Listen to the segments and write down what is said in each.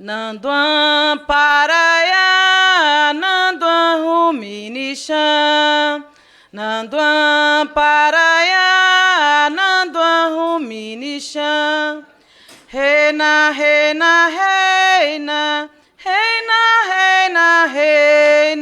Nanduan Paraiá, Nanduan Ruminixã, Nanduan Paraiá, Nanduan Ruminixã, Reina, reina, reina, reina, reina, reina,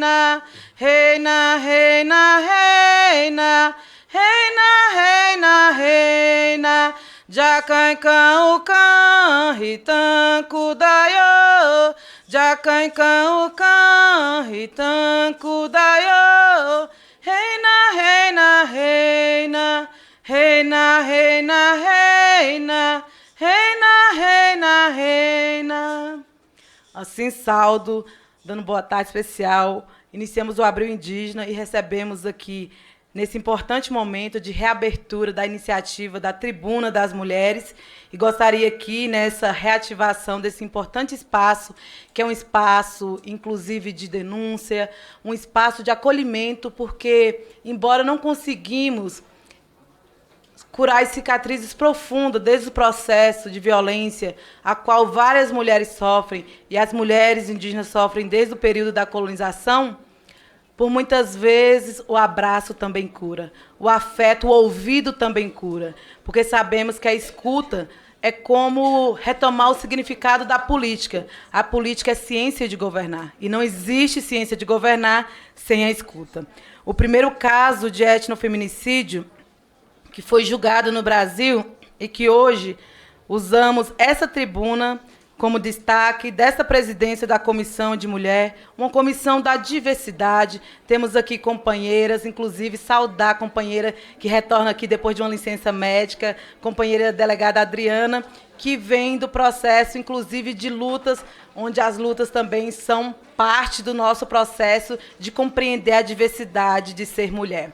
reina, reina, reina, reina, reina, reina, Jacancã, o cã, ritanco daiô, Jacancã, o cã, ritanco daiô, reina, reina, reina, reina, reina, reina, reina, reina, reina. Assim, saldo, dando boa tarde especial, iniciamos o Abril Indígena e recebemos aqui, nesse importante momento de reabertura da iniciativa da Tribuna das Mulheres, e gostaria aqui, nessa reativação desse importante espaço, que é um espaço, inclusive, de denúncia, um espaço de acolhimento, porque, embora não conseguimos curar as cicatrizes profundas desde o processo de violência a qual várias mulheres sofrem, e as mulheres indígenas sofrem desde o período da colonização, por muitas vezes o abraço também cura, o afeto, o ouvido também cura, porque sabemos que a escuta é como retomar o significado da política. A política é ciência de governar, e não existe ciência de governar sem a escuta. O primeiro caso de etnofeminicídio que foi julgado no Brasil e que hoje usamos essa tribuna como destaque desta presidência da Comissão de Mulher, uma comissão da diversidade. Temos aqui companheiras, inclusive saudar a companheira que retorna aqui depois de uma licença médica, companheira delegada Adriana, que vem do processo, inclusive, de lutas, onde as lutas também são parte do nosso processo de compreender a diversidade de ser mulher.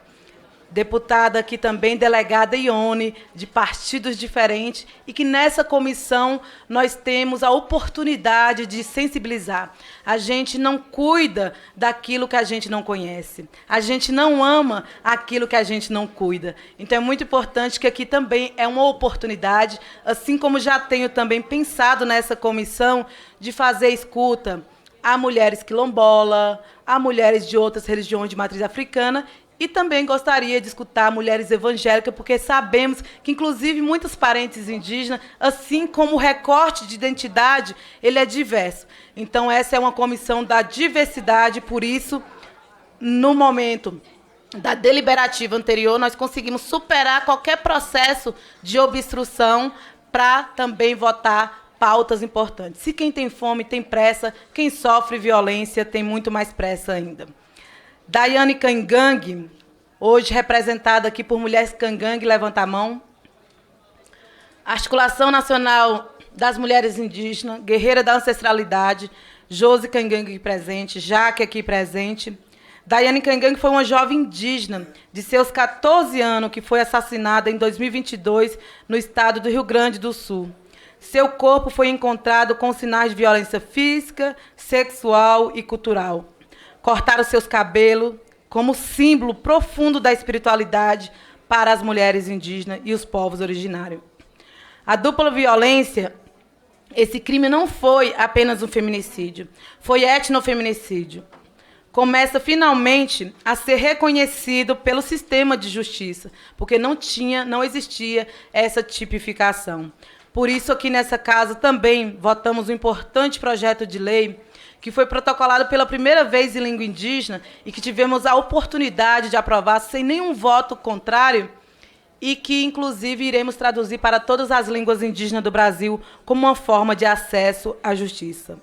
Deputada aqui também, delegada Ione, de partidos diferentes, e que nessa comissão nós temos a oportunidade de sensibilizar. A gente não cuida daquilo que a gente não conhece. A gente não ama aquilo que a gente não cuida. Então é muito importante que aqui também é uma oportunidade, assim como já tenho também pensado nessa comissão, de fazer escuta a mulheres quilombola, a mulheres de outras religiões de matriz africana. E também gostaria de escutar mulheres evangélicas, porque sabemos que, inclusive, muitos parentes indígenas, assim como o recorte de identidade, ele é diverso. Então, essa é uma comissão da diversidade, por isso, no momento da deliberativa anterior, nós conseguimos superar qualquer processo de obstrução para também votar pautas importantes. Se quem tem fome tem pressa, quem sofre violência tem muito mais pressa ainda. Daiane Cangangue, hoje representada aqui por Mulheres Cangangue, levanta a mão. Articulação Nacional das Mulheres Indígenas, Guerreira da Ancestralidade, Josi Cangangue presente, Jaque aqui presente. Daiane Cangangue foi uma jovem indígena de seus 14 anos que foi assassinada em 2022 no estado do Rio Grande do Sul. Seu corpo foi encontrado com sinais de violência física, sexual e cultural. Cortaram seus cabelos como símbolo profundo da espiritualidade para as mulheres indígenas e os povos originários. A dupla violência, esse crime não foi apenas um feminicídio, foi etnofeminicídio. Começa finalmente a ser reconhecido pelo sistema de justiça, porque não existia essa tipificação. Por isso, aqui nessa casa também votamos um importante projeto de lei que foi protocolado pela primeira vez em língua indígena e que tivemos a oportunidade de aprovar sem nenhum voto contrário e que, inclusive, iremos traduzir para todas as línguas indígenas do Brasil como uma forma de acesso à justiça.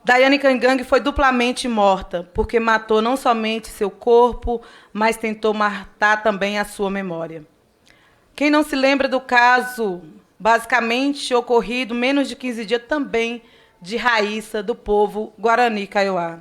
Daiane Cangangue foi duplamente morta, porque matou não somente seu corpo, mas tentou matar também a sua memória. Quem não se lembra do caso, basicamente ocorrido menos de 15 dias também, de Raíssa, do povo Guarani Kaiowá.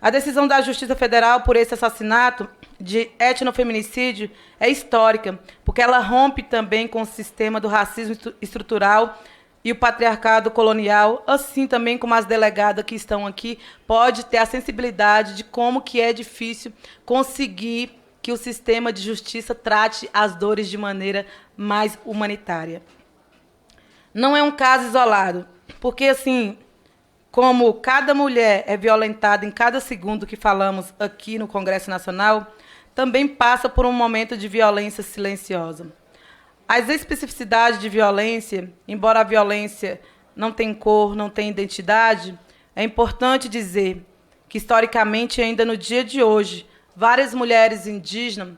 A decisão da Justiça Federal por esse assassinato de etnofeminicídio é histórica, porque ela rompe também com o sistema do racismo estrutural e o patriarcado colonial, assim também como as delegadas que estão aqui, pode ter a sensibilidade de como que é difícil conseguir que o sistema de justiça trate as dores de maneira mais humanitária. Não é um caso isolado, porque, assim, como cada mulher é violentada em cada segundo que falamos aqui no Congresso Nacional, também passa por um momento de violência silenciosa. As especificidades de violência, embora a violência não tenha cor, não tenha identidade, é importante dizer que, historicamente, ainda no dia de hoje, várias mulheres indígenas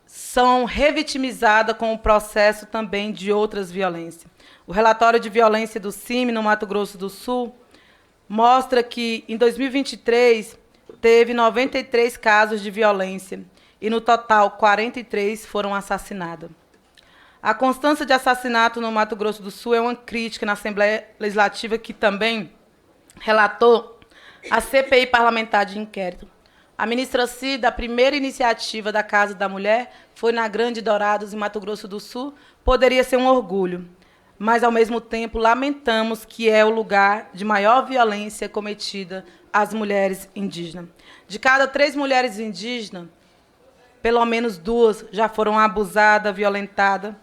são revitimizadas com o processo também de outras violências. O relatório de violência do CIMI, no Mato Grosso do Sul, mostra que, em 2023, teve 93 casos de violência e, no total, 43 foram assassinadas. A constância de assassinato no Mato Grosso do Sul é uma crítica na Assembleia Legislativa, que também relatou a CPI parlamentar de inquérito. A ministra Cida, a primeira iniciativa da Casa da Mulher, foi na Grande Dourados, em Mato Grosso do Sul. Poderia ser um orgulho, mas, ao mesmo tempo, lamentamos que é o lugar de maior violência cometida às mulheres indígenas. De cada 3 mulheres indígenas, pelo menos 2 já foram abusadas, violentadas,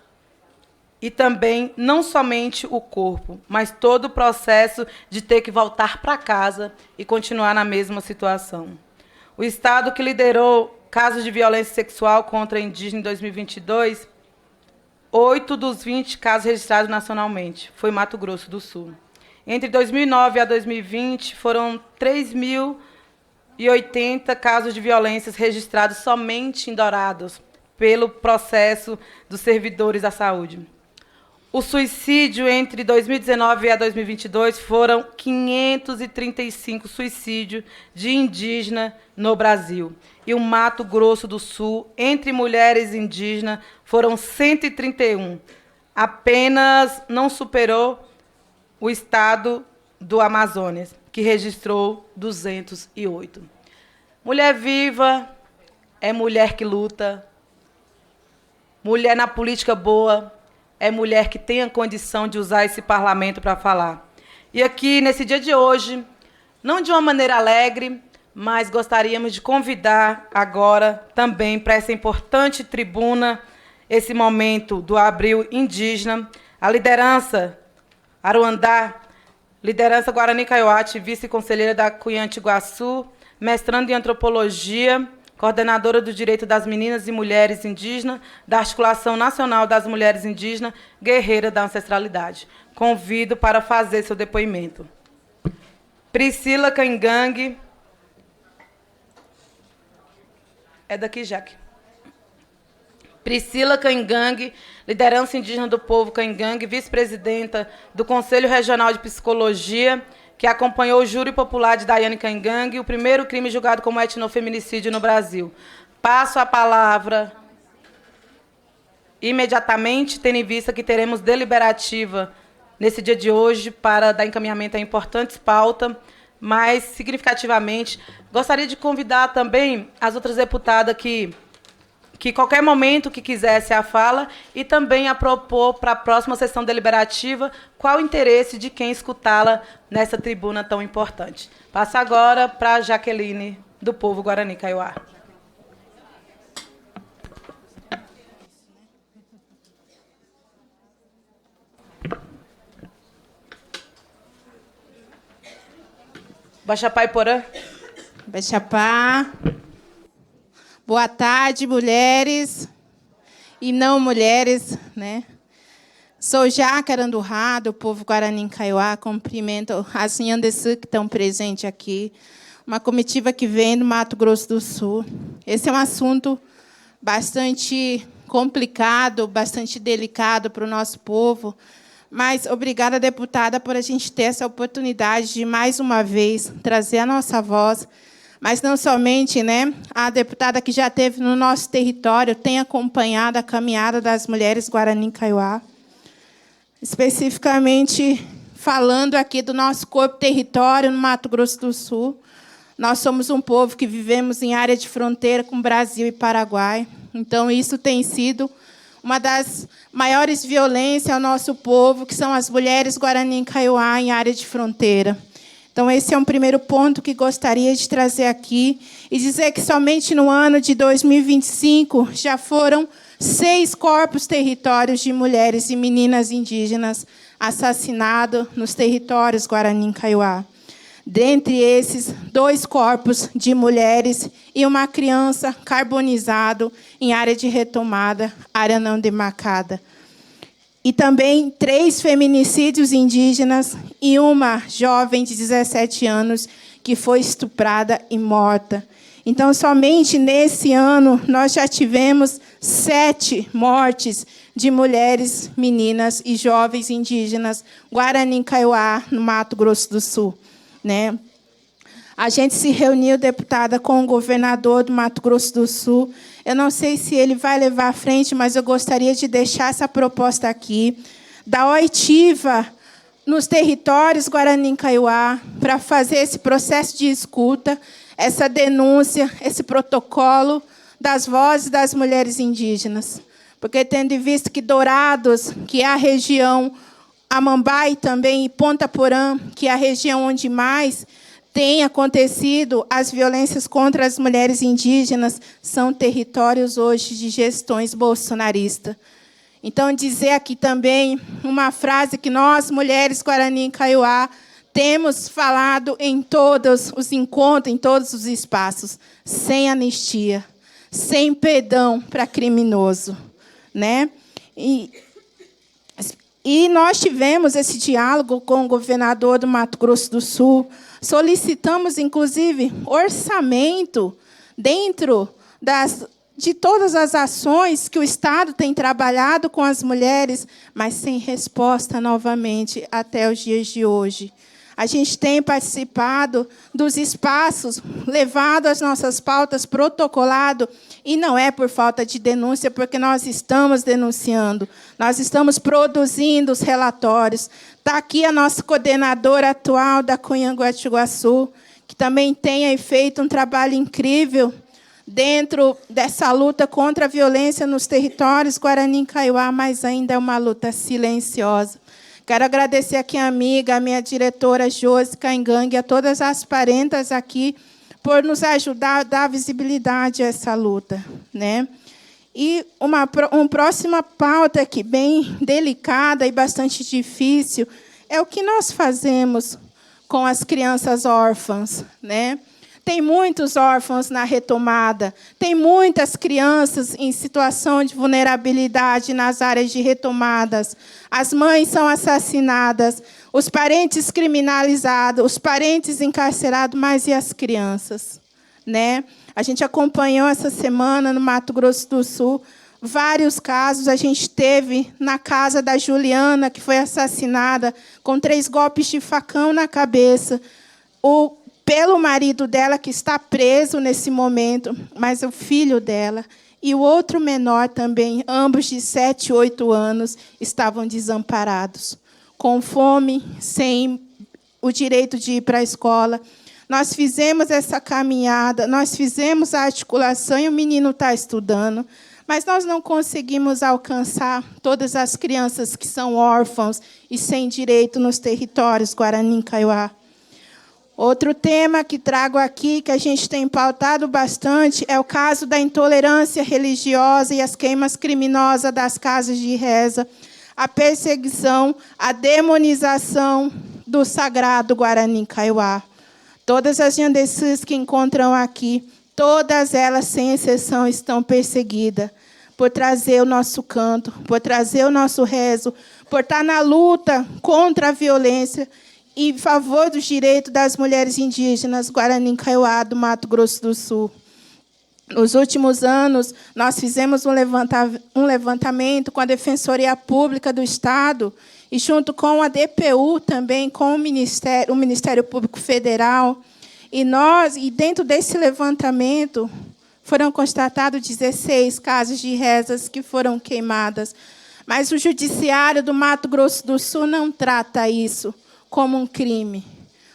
e também não somente o corpo, mas todo o processo de ter que voltar para casa e continuar na mesma situação. O Estado que liderou casos de violência sexual contra indígenas em 2022, 8 dos 20 casos registrados nacionalmente, foi Mato Grosso do Sul. Entre 2009 a 2020, foram 3.080 casos de violências registrados somente em Dourados, pelo processo dos servidores da saúde. O suicídio entre 2019 a 2022 foram 535 suicídios de indígenas no Brasil. E o Mato Grosso do Sul, entre mulheres indígenas, foram 131. Apenas não superou o estado do Amazonas, que registrou 208. Mulher viva é mulher que luta. Mulher na política boa é mulher que tem a condição de usar esse parlamento para falar. E aqui, nesse dia de hoje, não de uma maneira alegre, mas gostaríamos de convidar agora também para essa importante tribuna, esse momento do Abril Indígena, a liderança Aruandá, liderança Guarani Kaiowá, vice-conselheira da Cunha Antiguaçu, mestrando em antropologia, coordenadora do Direito das Meninas e Mulheres Indígenas, da Articulação Nacional das Mulheres Indígenas, guerreira da ancestralidade. Convido para fazer seu depoimento. Priscila Caingangue. É daqui, Jaque. Priscila Caingangue, liderança indígena do povo Caingangue, vice-presidenta do Conselho Regional de Psicologia, que acompanhou o júri popular de Daiane Caingangue, o primeiro crime julgado como etnofeminicídio no Brasil. Passo a palavra imediatamente, tendo em vista que teremos deliberativa nesse dia de hoje para dar encaminhamento a importantes pautas, mas, significativamente, gostaria de convidar também as outras deputadas que qualquer momento que quisesse a fala, e também a propor para a próxima sessão deliberativa qual o interesse de quem escutá-la nessa tribuna tão importante. Passo agora para a Jaqueline, do povo Guarani Kaiowá. Baxapá e Porã. Baxapá. Boa tarde, mulheres e não mulheres, né? Sou Jácara Andurrá, do povo Guarani Kaiowá, cumprimento as Nhandeçu que estão presentes aqui, uma comitiva que vem do Mato Grosso do Sul. Esse é um assunto bastante complicado, bastante delicado para o nosso povo, mas obrigada, deputada, por a gente ter essa oportunidade de, mais uma vez, trazer a nossa voz. Mas não somente, né, a deputada que já esteve no nosso território tem acompanhado a caminhada das mulheres Guarani Kaiowá, especificamente falando aqui do nosso corpo território no Mato Grosso do Sul. Nós somos um povo que vivemos em área de fronteira com Brasil e Paraguai. Então, isso tem sido uma das maiores violências ao nosso povo, que são as mulheres Guarani Kaiowá em área de fronteira. Então, esse é um primeiro ponto que gostaria de trazer aqui e dizer que somente no ano de 2025 já foram 6 corpos territórios de mulheres e meninas indígenas assassinados nos territórios Guarani Kaiowá. Dentre esses, 2 corpos de mulheres e uma criança carbonizado em área de retomada, área não demarcada. E também 3 feminicídios indígenas e uma jovem de 17 anos que foi estuprada e morta. Então, somente nesse ano, nós já tivemos 7 mortes de mulheres, meninas e jovens indígenas Guarani Kaiowá, no Mato Grosso do Sul. Né? A gente se reuniu, deputada, com o governador do Mato Grosso do Sul. Eu não sei se ele vai levar à frente, mas eu gostaria de deixar essa proposta aqui, da oitiva nos territórios Guarani Kaiowá, para fazer esse processo de escuta, essa denúncia, esse protocolo das vozes das mulheres indígenas. Porque, tendo em vista que Dourados, que é a região, Amambai também, e Ponta Porã, que é a região onde mais tem acontecido as violências contra as mulheres indígenas, são territórios hoje de gestões bolsonaristas. Então, dizer aqui também uma frase que nós, mulheres Guarani Kaiowá, temos falado em todos os encontros, em todos os espaços, sem anistia, sem perdão para criminoso. Né? E nós tivemos esse diálogo com o governador do Mato Grosso do Sul, solicitamos, inclusive, orçamento dentro de todas as ações que o Estado tem trabalhado com as mulheres, mas sem resposta novamente até os dias de hoje. A gente tem participado dos espaços, levado as nossas pautas, protocolado, e não é por falta de denúncia, porque nós estamos denunciando, nós estamos produzindo os relatórios. Está aqui a nossa coordenadora atual da Cunha-Guatiguaçu, que também tem feito um trabalho incrível dentro dessa luta contra a violência nos territórios Guarani Kaiowá, mas ainda é uma luta silenciosa. Quero agradecer aqui a amiga, a minha diretora Josi Caingangue, a todas as parentas aqui, por nos ajudar a dar visibilidade a essa luta. Né? E uma próxima pauta aqui, bem delicada e bastante difícil, é o que nós fazemos com as crianças órfãs. Né? Tem muitos órfãos na retomada, tem muitas crianças em situação de vulnerabilidade nas áreas de retomadas. As mães são assassinadas, os parentes criminalizados, os parentes encarcerados, mas e as crianças? Né? A gente acompanhou essa semana, no Mato Grosso do Sul, vários casos. A gente teve na casa da Juliana, que foi assassinada com 3 golpes de facão na cabeça, pelo marido dela, que está preso nesse momento, mas o filho dela e o outro menor também, ambos de 7 e 8 anos, estavam desamparados, com fome, sem o direito de ir para a escola. Nós fizemos essa caminhada, nós fizemos a articulação e o menino está estudando, mas nós não conseguimos alcançar todas as crianças que são órfãos e sem direito nos territórios Guarani Kaiowá. Outro tema que trago aqui, que a gente tem pautado bastante, é o caso da intolerância religiosa e as queimas criminosas das casas de reza, a perseguição, a demonização do sagrado Guarani Kaiowá. Todas as Yandeçus que encontram aqui, todas elas, sem exceção, estão perseguidas por trazer o nosso canto, por trazer o nosso rezo, por estar na luta contra a violência em favor dos direitos das mulheres indígenas Guarani Kaiowá do Mato Grosso do Sul. Nos últimos anos, nós fizemos um levantamento com a Defensoria Pública do Estado e, junto com a DPU, também com o Ministério Público Federal. E dentro desse levantamento, foram constatados 16 casas de rezas que foram queimadas. Mas o Judiciário do Mato Grosso do Sul não trata isso como um crime.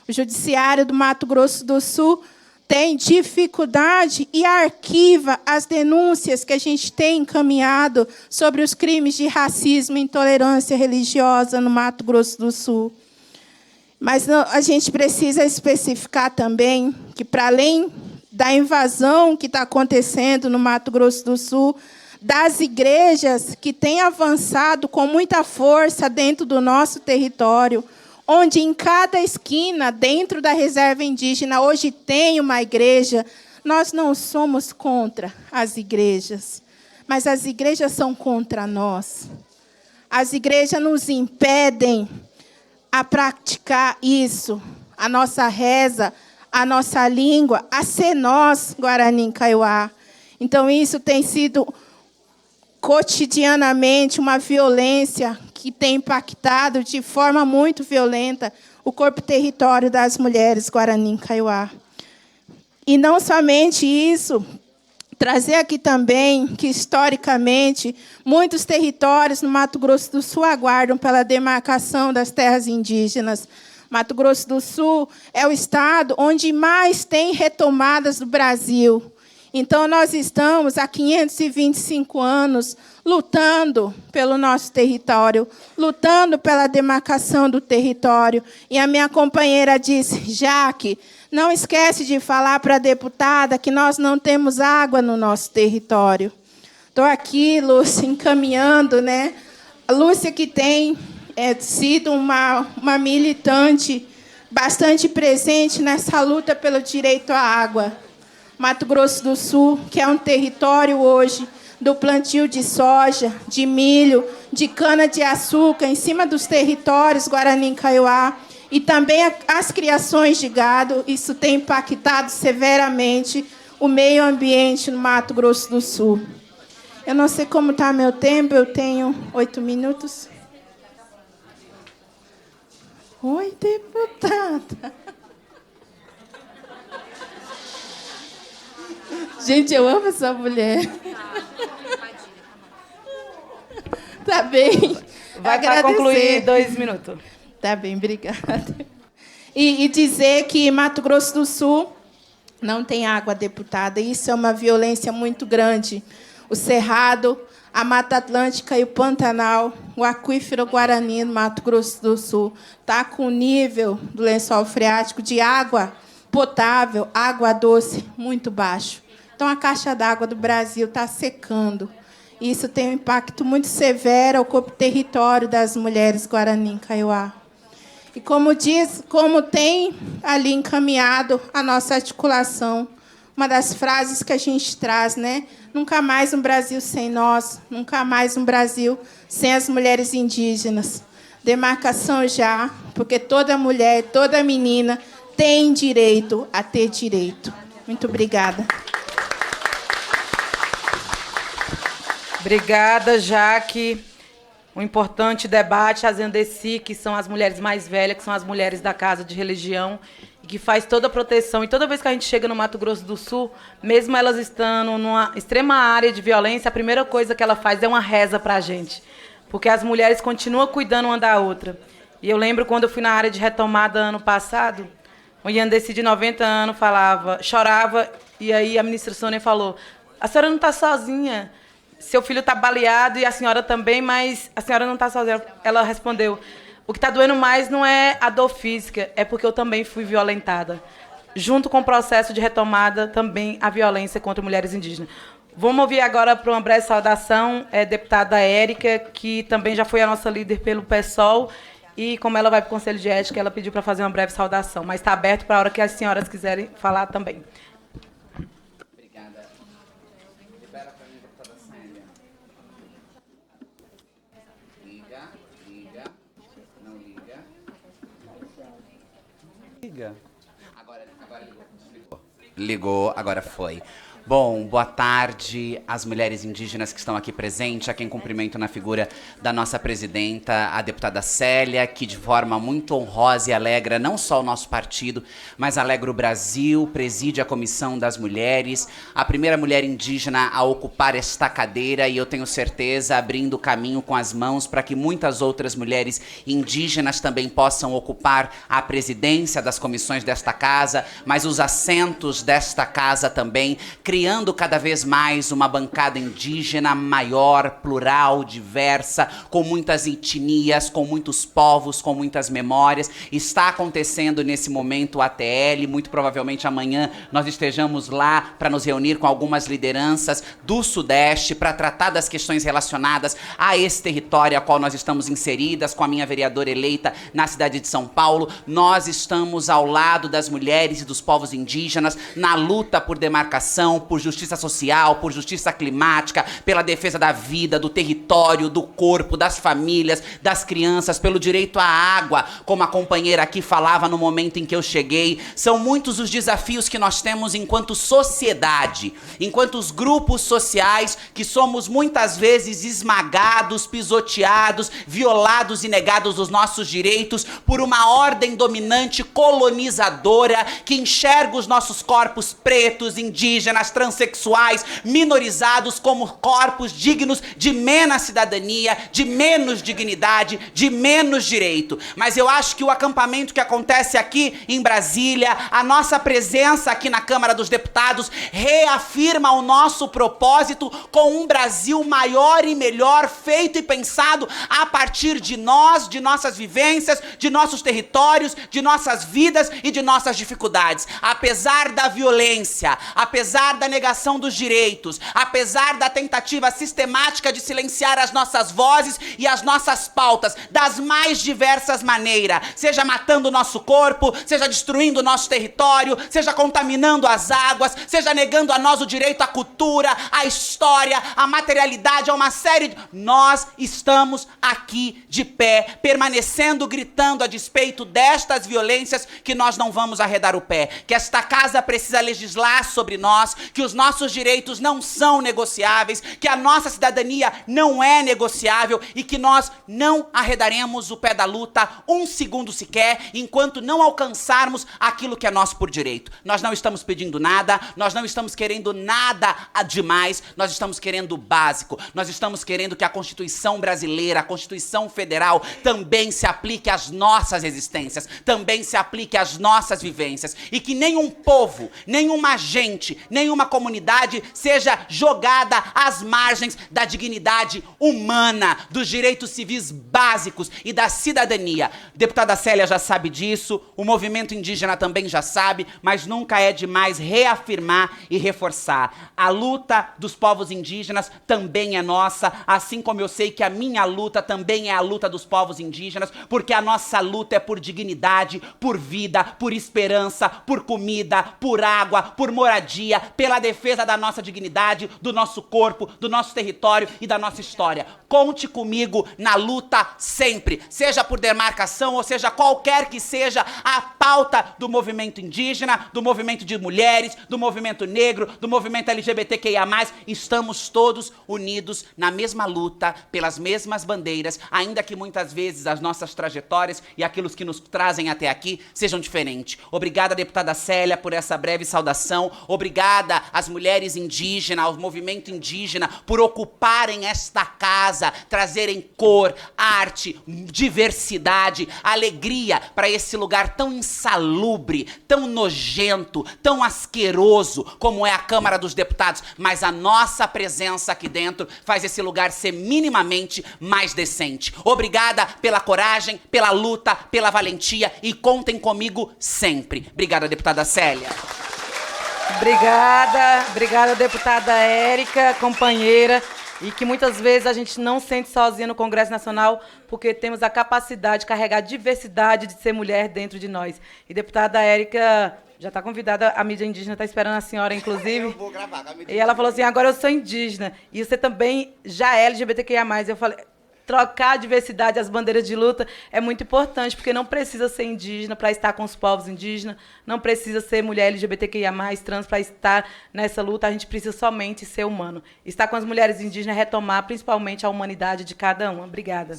O Judiciário do Mato Grosso do Sul tem dificuldade e arquiva as denúncias que a gente tem encaminhado sobre os crimes de racismo e intolerância religiosa no Mato Grosso do Sul. Mas a gente precisa especificar também que, para além da invasão que está acontecendo no Mato Grosso do Sul, das igrejas que têm avançado com muita força dentro do nosso território, onde em cada esquina, dentro da reserva indígena, hoje tem uma igreja. Nós não somos contra as igrejas, mas as igrejas são contra nós. As igrejas nos impedem a praticar isso, a nossa reza, a nossa língua, a ser nós, Guarani Kaiowá. Então, isso tem sido cotidianamente uma violência que tem impactado de forma muito violenta o corpo território das mulheres Guarani Kaiowá. E não somente isso, trazer aqui também que, historicamente, muitos territórios no Mato Grosso do Sul aguardam pela demarcação das terras indígenas. Mato Grosso do Sul é o estado onde mais tem retomadas do Brasil. Então, nós estamos há 525 anos lutando pelo nosso território, lutando pela demarcação do território. E a minha companheira disse, Jaque, não esquece de falar para a deputada que nós não temos água no nosso território. Estou aqui, Lúcia, encaminhando, né? A Lúcia que tem sido uma militante bastante presente nessa luta pelo direito à água. Mato Grosso do Sul, que é um território hoje do plantio de soja, de milho, de cana-de-açúcar, em cima dos territórios Guarani Kaiowá, e também as criações de gado. Isso tem impactado severamente o meio ambiente no Mato Grosso do Sul. Eu não sei como está meu tempo, eu tenho 8 minutos. Oi, deputada. Gente, eu amo essa mulher. Tá bem. Vai para concluir 2 minutos. Tá bem, obrigada. E dizer que Mato Grosso do Sul não tem água, deputada. Isso é uma violência muito grande. O Cerrado, a Mata Atlântica e o Pantanal, o aquífero Guarani no Mato Grosso do Sul, está com o nível do lençol freático de água potável, água doce, muito baixo. Então, a caixa d'água do Brasil está secando. Isso tem um impacto muito severo ao corpo território das mulheres Guarani Kaiowá. E como tem ali encaminhado a nossa articulação, uma das frases que a gente traz, né? Nunca mais um Brasil sem nós, nunca mais um Brasil sem as mulheres indígenas. Demarcação já, porque toda mulher, toda menina tem direito a ter direito. Muito obrigada. Obrigada, Jaque. Um importante debate, as Andesi, que são as mulheres mais velhas, que são as mulheres da casa de religião, e que faz toda a proteção. E toda vez que a gente chega no Mato Grosso do Sul, mesmo elas estando numa extrema área de violência, a primeira coisa que ela faz é uma reza para a gente, porque as mulheres continuam cuidando uma da outra. E eu lembro quando eu fui na área de retomada ano passado, o Yandesi de 90 anos chorava, e aí a ministra Sônia falou, a senhora não está sozinha, seu filho está baleado e a senhora também, mas a senhora não está sozinha. Ela respondeu, o que está doendo mais não é a dor física, é porque eu também fui violentada. Junto com o processo de retomada, também a violência contra mulheres indígenas. Vamos ouvir agora, para uma breve saudação, a deputada Érica, que também já foi a nossa líder pelo PSOL, e como ela vai para o Conselho de Ética, ela pediu para fazer uma breve saudação, mas está aberto para a hora que as senhoras quiserem falar também. Agora ligou, agora foi. Bom, boa tarde às mulheres indígenas que estão aqui presentes, a quem cumprimento na figura da nossa presidenta, a deputada Célia, que de forma muito honrosa e alegra não só o nosso partido, mas alegra o Brasil, preside a Comissão das Mulheres, a primeira mulher indígena a ocupar esta cadeira, e eu tenho certeza, abrindo caminho com as mãos para que muitas outras mulheres indígenas também possam ocupar a presidência das comissões desta casa, mas os assentos desta casa também, criando cada vez mais uma bancada indígena maior, plural, diversa, com muitas etnias, com muitos povos, com muitas memórias. Está acontecendo nesse momento o ATL, muito provavelmente amanhã nós estejamos lá para nos reunir com algumas lideranças do Sudeste para tratar das questões relacionadas a esse território a qual nós estamos inseridas, com a minha vereadora eleita na cidade de São Paulo. Nós estamos ao lado das mulheres e dos povos indígenas na luta por demarcação, por justiça social, por justiça climática, pela defesa da vida, do território, do corpo, das famílias, das crianças, pelo direito à água, como a companheira aqui falava no momento em que eu cheguei. São muitos os desafios que nós temos enquanto sociedade, enquanto os grupos sociais que somos muitas vezes esmagados, pisoteados, violados e negados os nossos direitos por uma ordem dominante colonizadora que enxerga os nossos corpos pretos, indígenas, transexuais, minorizados como corpos dignos de menos cidadania, de menos dignidade, de menos direito. Mas eu acho que o acampamento que acontece aqui em Brasília, a nossa presença aqui na Câmara dos Deputados, reafirma o nosso propósito com um Brasil maior e melhor, feito e pensado a partir de nós, de nossas vivências, de nossos territórios, de nossas vidas e de nossas dificuldades. Apesar da violência, apesar da negação dos direitos, apesar da tentativa sistemática de silenciar as nossas vozes e as nossas pautas das mais diversas maneiras, seja matando o nosso corpo, seja destruindo o nosso território, seja contaminando as águas, seja negando a nós o direito à cultura, à história, à materialidade, a uma série de... Nós estamos aqui de pé, permanecendo, gritando a despeito destas violências, que nós não vamos arredar o pé, que esta casa precisa legislar sobre nós, que os nossos direitos não são negociáveis, que a nossa cidadania não é negociável e que nós não arredaremos o pé da luta um segundo sequer, enquanto não alcançarmos aquilo que é nosso por direito. Nós não estamos pedindo nada, nós não estamos querendo nada a demais, nós estamos querendo o básico, nós estamos querendo que a Constituição brasileira, a Constituição Federal, também se aplique às nossas existências, também se aplique às nossas vivências, e que nenhum povo, nenhuma gente, nenhuma comunidade seja jogada às margens da dignidade humana, dos direitos civis básicos e da cidadania. Deputada Célia já sabe disso, o movimento indígena também já sabe, mas nunca é demais reafirmar e reforçar. A luta dos povos indígenas também é nossa, assim como eu sei que a minha luta também é a luta dos povos indígenas, porque a nossa luta é por dignidade, por vida, por esperança, por comida, por água, por moradia, pela defesa da nossa dignidade, do nosso corpo, do nosso território e da nossa história. Conte comigo na luta sempre, seja por demarcação ou seja qualquer que seja a pauta do movimento indígena, do movimento de mulheres, do movimento negro, do movimento LGBTQIA+, estamos todos unidos na mesma luta, pelas mesmas bandeiras, ainda que muitas vezes as nossas trajetórias e aquilo que nos trazem até aqui sejam diferentes. Obrigada, deputada Célia, por essa breve saudação. Obrigada às mulheres indígenas, ao movimento indígena, por ocuparem esta casa, trazerem cor, arte, diversidade, alegria para esse lugar tão insalubre, tão nojento, tão asqueroso como é a Câmara dos Deputados. Mas a nossa presença aqui dentro faz esse lugar ser minimamente mais decente. Obrigada pela coragem, pela luta, pela valentia e contem comigo sempre. Obrigada, deputada Célia. Obrigada, deputada Érica, companheira, e que muitas vezes a gente não sente sozinha no Congresso Nacional, porque temos a capacidade de carregar a diversidade de ser mulher dentro de nós. E deputada Érica já está convidada, a mídia indígena está esperando a senhora, inclusive. Eu vou gravar com a mídia. E ela falou assim, agora eu sou indígena, e você também já é LGBTQIA+. Eu falei... Trocar a diversidade, as bandeiras de luta é muito importante, porque não precisa ser indígena para estar com os povos indígenas, não precisa ser mulher LGBTQIA+, trans, para estar nessa luta, a gente precisa somente ser humano. Estar com as mulheres indígenas é retomar principalmente a humanidade de cada uma. Obrigada.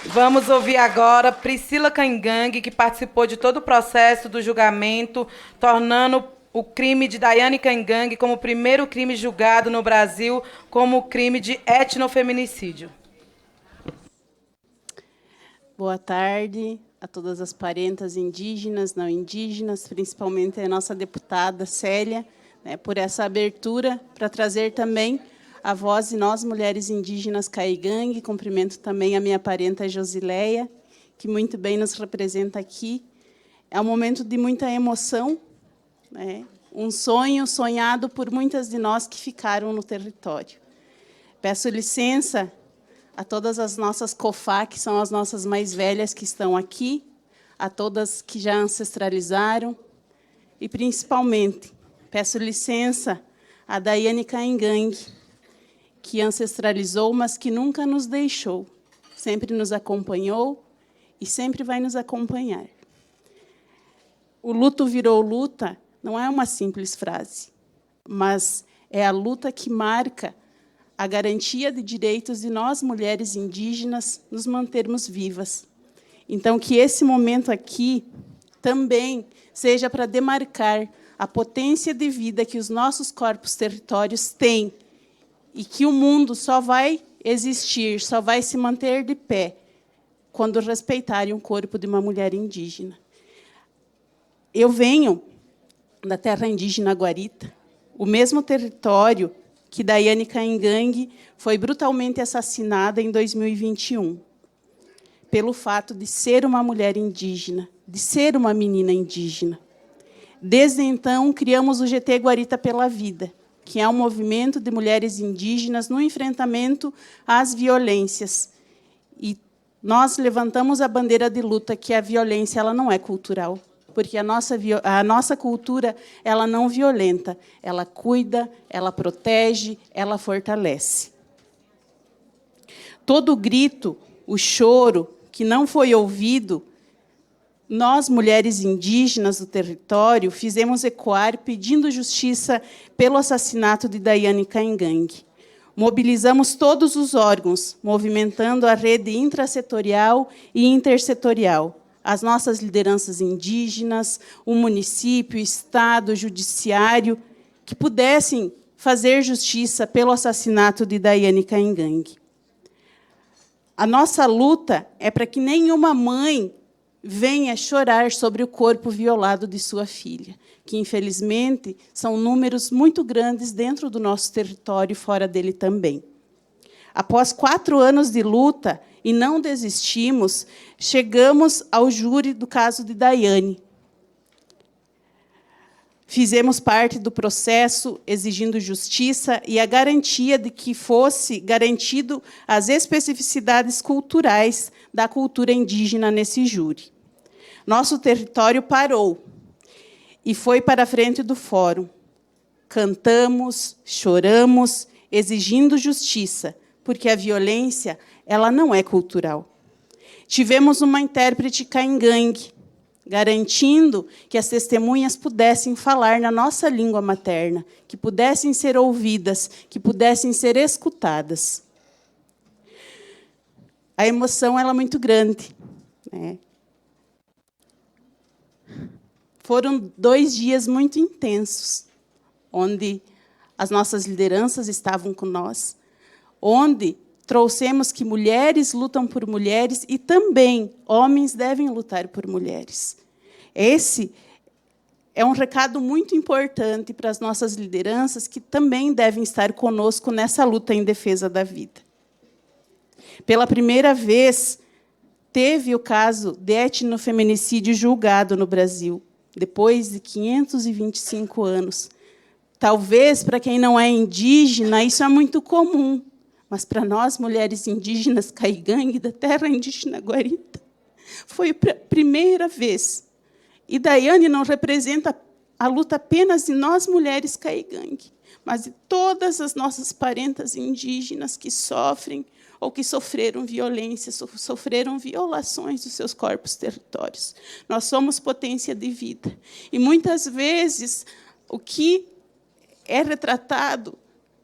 Vamos ouvir agora Priscila Caingangue, que participou de todo o processo do julgamento, tornando o crime de Daiane Caingangue como o primeiro crime julgado no Brasil como crime de etnofeminicídio. Boa tarde a todas as parentas indígenas, não indígenas, principalmente a nossa deputada Célia, né, por essa abertura para trazer também a voz de nós, mulheres indígenas Caigangue. Cumprimento também a minha parenta Josileia, que muito bem nos representa aqui. É um momento de muita emoção, né, um sonho sonhado por muitas de nós que ficaram no território. Peço licença a todas as nossas COFA, que são as nossas mais velhas que estão aqui, a todas que já ancestralizaram, e, principalmente, peço licença a Daiane Caigangue, que ancestralizou, mas que nunca nos deixou, sempre nos acompanhou e sempre vai nos acompanhar. O luto virou luta não é uma simples frase, mas é a luta que marca a garantia de direitos de nós, mulheres indígenas, nos mantermos vivas. Então, que esse momento aqui também seja para demarcar a potência de vida que os nossos corpos territórios têm e que o mundo só vai existir, só vai se manter de pé quando respeitarem o corpo de uma mulher indígena. Eu venho da terra indígena Guarita, o mesmo território que Daiane Caigangue foi brutalmente assassinada em 2021, pelo fato de ser uma mulher indígena, de ser uma menina indígena. Desde então, criamos o GT Guarita pela Vida, que é um movimento de mulheres indígenas no enfrentamento às violências. E nós levantamos a bandeira de luta que a violência ela não é cultural, porque a nossa cultura ela não violenta, ela cuida, ela protege, ela fortalece. Todo o grito, o choro que não foi ouvido, nós, mulheres indígenas do território, fizemos ecoar pedindo justiça pelo assassinato de Daiane Caigangue. Mobilizamos todos os órgãos, movimentando a rede intrasetorial e intersetorial, as nossas lideranças indígenas, o município, o Estado, o judiciário, que pudessem fazer justiça pelo assassinato de Daiane Caigangue. A nossa luta é para que nenhuma mãe venha chorar sobre o corpo violado de sua filha, que, infelizmente, são números muito grandes dentro do nosso território e fora dele também. Após 4 anos de luta, e não desistimos, chegamos ao júri do caso de Daiane. Fizemos parte do processo exigindo justiça e a garantia de que fosse garantido as especificidades culturais da cultura indígena nesse júri. Nosso território parou e foi para a frente do fórum. Cantamos, choramos, exigindo justiça, porque a violência ela não é cultural. Tivemos uma intérprete Caigangue, garantindo que as testemunhas pudessem falar na nossa língua materna, que pudessem ser ouvidas, que pudessem ser escutadas. A emoção ela é muito grande, né? Foram 2 dias muito intensos, onde as nossas lideranças estavam com nós, onde trouxemos que mulheres lutam por mulheres e também homens devem lutar por mulheres. Esse é um recado muito importante para as nossas lideranças, que também devem estar conosco nessa luta em defesa da vida. Pela primeira vez, teve o caso de etnofeminicídio julgado no Brasil, depois de 525 anos. Talvez, para quem não é indígena, isso é muito comum, mas, para nós, mulheres indígenas Caigangue, da terra indígena Guarita, foi a primeira vez. E Daiane não representa a luta apenas de nós, mulheres Caigangue, mas de todas as nossas parentas indígenas que sofrem ou que sofreram violência, sofreram violações dos seus corpos territórios. Nós somos potência de vida. E, muitas vezes, o que é retratado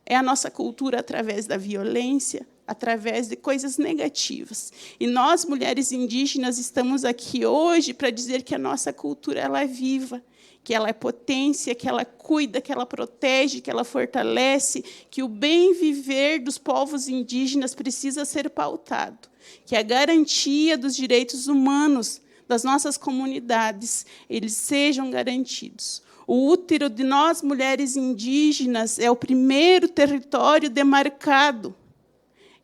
é a nossa cultura através da violência, através de coisas negativas. E nós, mulheres indígenas, estamos aqui hoje para dizer que a nossa cultura ela é viva, que ela é potência, que ela cuida, que ela protege, que ela fortalece, que o bem viver dos povos indígenas precisa ser pautado, que a garantia dos direitos humanos das nossas comunidades, eles sejam garantidos. O útero de nós, mulheres indígenas, é o primeiro território demarcado.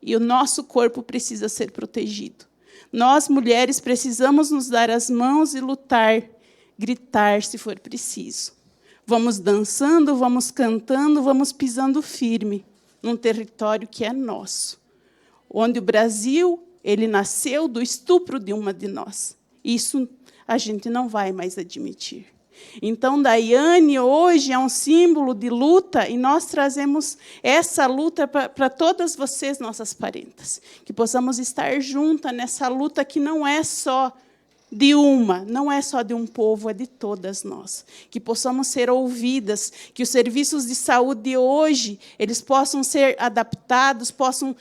E o nosso corpo precisa ser protegido. Nós, mulheres, precisamos nos dar as mãos e lutar, gritar, se for preciso. Vamos dançando, vamos cantando, vamos pisando firme num território que é nosso, onde o Brasil ele nasceu do estupro de uma de nós. Isso a gente não vai mais admitir. Então, Daiane hoje é um símbolo de luta e nós trazemos essa luta para todas vocês, nossas parentas, que possamos estar juntas nessa luta que não é só de uma, não é só de um povo, é de todas nós. Que possamos ser ouvidas, que os serviços de saúde hoje eles possam ser adaptados, possam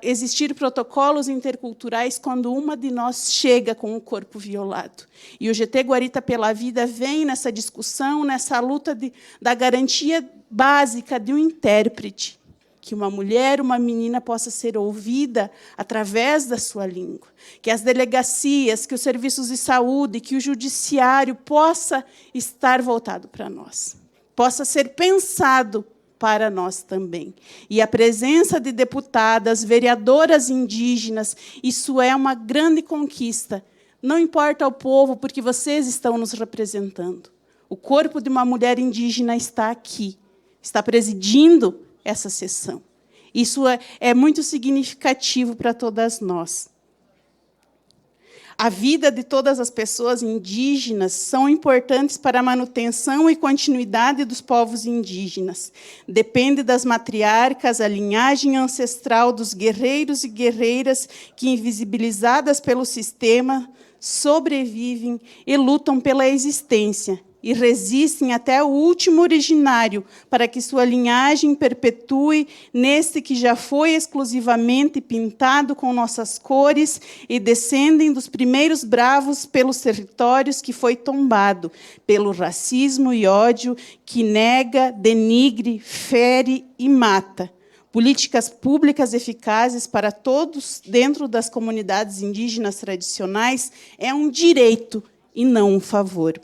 existir protocolos interculturais quando uma de nós chega com o corpo violado. E o GT Guarita pela Vida vem nessa discussão, nessa luta da garantia básica de um intérprete. Que uma mulher, uma menina possa ser ouvida através da sua língua. Que as delegacias, que os serviços de saúde, que o judiciário possa estar voltado para nós. Possa ser pensado para nós também. E a presença de deputadas, vereadoras indígenas, isso é uma grande conquista. Não importa ao povo, porque vocês estão nos representando. O corpo de uma mulher indígena está aqui, está presidindo essa sessão. Isso é muito significativo para todas nós. A vida de todas as pessoas indígenas são importantes para a manutenção e continuidade dos povos indígenas. Depende das matriarcas, a linhagem ancestral dos guerreiros e guerreiras que, invisibilizadas pelo sistema, sobrevivem e lutam pela existência, e resistem até o último originário, para que sua linhagem perpetue neste que já foi exclusivamente pintado com nossas cores e descendem dos primeiros bravos pelos territórios que foi tombado, pelo racismo e ódio que nega, denigre, fere e mata. Políticas públicas eficazes para todos dentro das comunidades indígenas tradicionais é um direito e não um favor.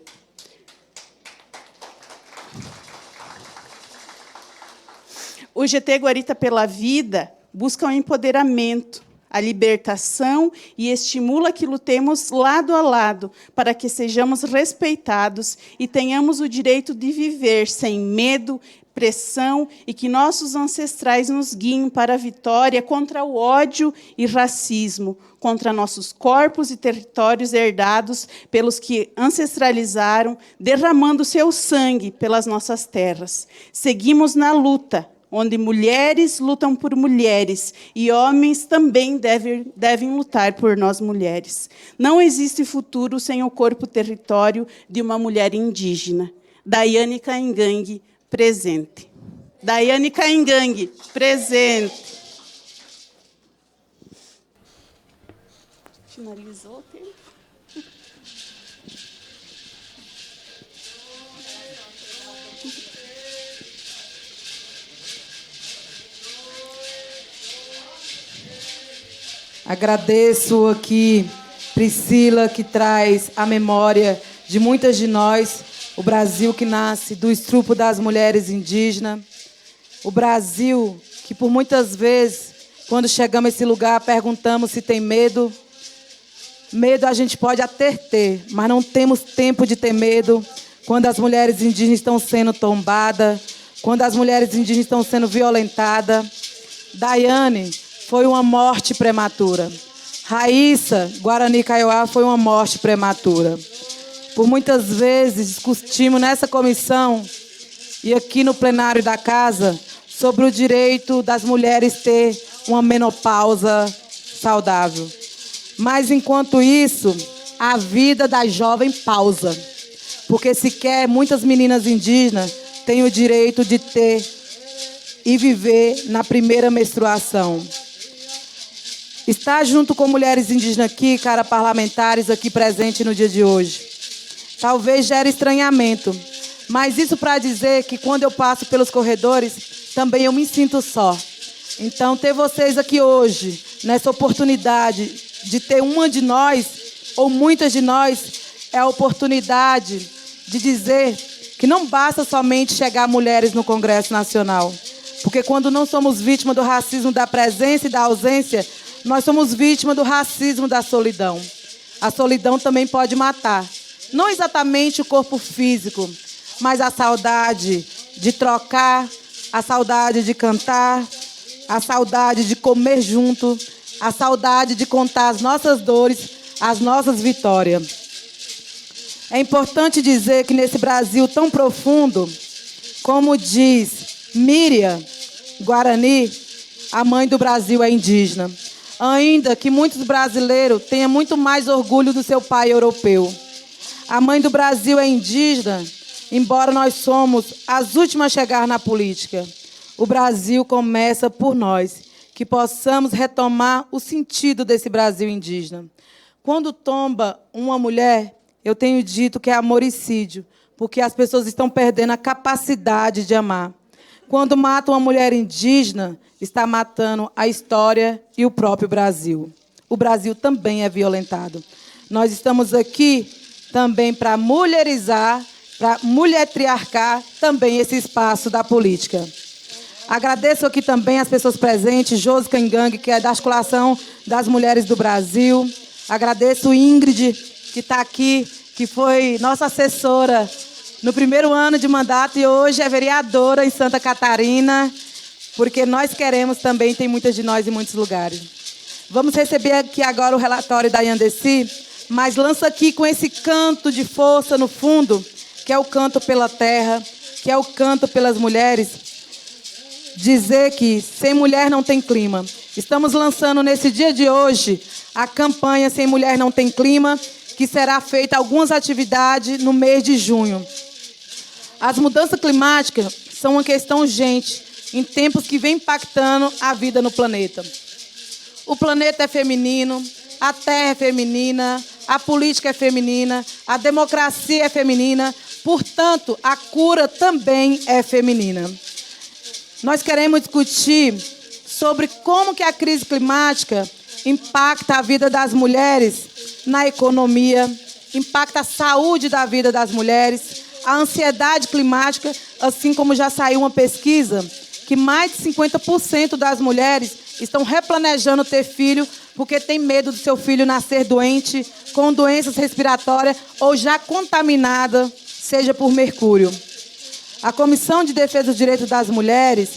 O GT Guarita pela Vida busca o empoderamento, a libertação e estimula que lutemos lado a lado para que sejamos respeitados e tenhamos o direito de viver sem medo, pressão e que nossos ancestrais nos guiem para a vitória contra o ódio e racismo, contra nossos corpos e territórios herdados pelos que ancestralizaram, derramando seu sangue pelas nossas terras. Seguimos na luta, onde mulheres lutam por mulheres e homens também devem lutar por nós mulheres. Não existe futuro sem o corpo território de uma mulher indígena. Daiane Caingangue, presente. Daiane Caingangue, presente. Finalizou o tempo? Agradeço aqui Priscila, que traz a memória de muitas de nós, o Brasil que nasce do estupro das mulheres indígenas, o Brasil que, por muitas vezes, quando chegamos a esse lugar, perguntamos se tem medo. Medo a gente pode até ter, mas não temos tempo de ter medo quando as mulheres indígenas estão sendo tombadas, quando as mulheres indígenas estão sendo violentadas. Daiane foi uma morte prematura. Raíssa, Guarani Kaiowá, foi uma morte prematura. Por muitas vezes discutimos nessa comissão e aqui no plenário da casa sobre o direito das mulheres ter uma menopausa saudável. Mas, enquanto isso, a vida da jovem pausa. Porque sequer muitas meninas indígenas têm o direito de ter e viver na primeira menstruação. Estar junto com mulheres indígenas aqui, cara, parlamentares aqui presentes no dia de hoje, talvez gere estranhamento. Mas isso para dizer que quando eu passo pelos corredores, também eu me sinto só. Então, ter vocês aqui hoje, nessa oportunidade de ter uma de nós, ou muitas de nós, é a oportunidade de dizer que não basta somente chegar mulheres no Congresso Nacional. Porque quando não somos vítimas do racismo da presença e da ausência, nós somos vítimas do racismo da solidão. A solidão também pode matar. Não exatamente o corpo físico, mas a saudade de trocar, a saudade de cantar, a saudade de comer junto, a saudade de contar as nossas dores, as nossas vitórias. É importante dizer que nesse Brasil tão profundo, como diz Miriam Guarani, a mãe do Brasil é indígena. Ainda que muitos brasileiros tenham muito mais orgulho do seu pai europeu. A mãe do Brasil é indígena, embora nós somos as últimas a chegar na política. O Brasil começa por nós, que possamos retomar o sentido desse Brasil indígena. Quando tomba uma mulher, eu tenho dito que é amoricídio, porque as pessoas estão perdendo a capacidade de amar. Quando mata uma mulher indígena, está matando a história e o próprio Brasil. O Brasil também é violentado. Nós estamos aqui também para mulherizar, para mulhertriarcar também esse espaço da política. Agradeço aqui também as pessoas presentes, Josi Cangang, que é da Articulação das Mulheres do Brasil. Agradeço Ingrid, que está aqui, que foi nossa assessora no primeiro ano de mandato e hoje é vereadora em Santa Catarina, porque nós queremos também, tem muitas de nós em muitos lugares. Vamos receber aqui agora o relatório da Yandessi, mas lança aqui com esse canto de força no fundo, que é o canto pela terra, que é o canto pelas mulheres, dizer que sem mulher não tem clima. Estamos lançando nesse dia de hoje a campanha Sem Mulher Não Tem Clima, que será feita algumas atividades no mês de junho. As mudanças climáticas são uma questão urgente, em tempos que vem impactando a vida no planeta. O planeta é feminino, a terra é feminina, a política é feminina, a democracia é feminina, portanto, a cura também é feminina. Nós queremos discutir sobre como que a crise climática impacta a vida das mulheres na economia, impacta a saúde da vida das mulheres, a ansiedade climática, assim como já saiu uma pesquisa que mais de 50% das mulheres estão replanejando ter filho porque tem medo do seu filho nascer doente, com doenças respiratórias ou já contaminada, seja por mercúrio. A Comissão de Defesa dos Direitos das Mulheres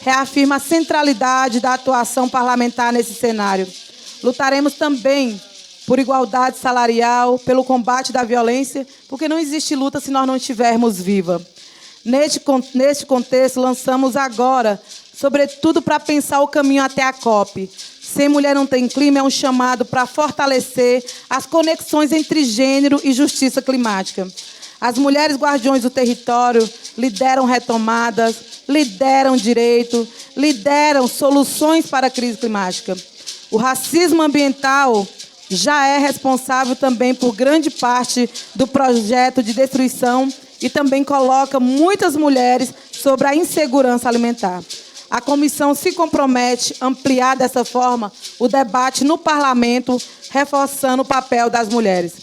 reafirma a centralidade da atuação parlamentar nesse cenário. Lutaremos também por igualdade salarial, pelo combate da violência, porque não existe luta se nós não estivermos vivas. Neste contexto, lançamos agora, sobretudo para pensar o caminho até a COP. Sem Mulher Não Tem Clima é um chamado para fortalecer as conexões entre gênero e justiça climática. As mulheres guardiões do território lideram retomadas, lideram direito, lideram soluções para a crise climática. O racismo ambiental já é responsável também por grande parte do projeto de destruição e também coloca muitas mulheres sobre a insegurança alimentar. A comissão se compromete a ampliar dessa forma o debate no parlamento, reforçando o papel das mulheres.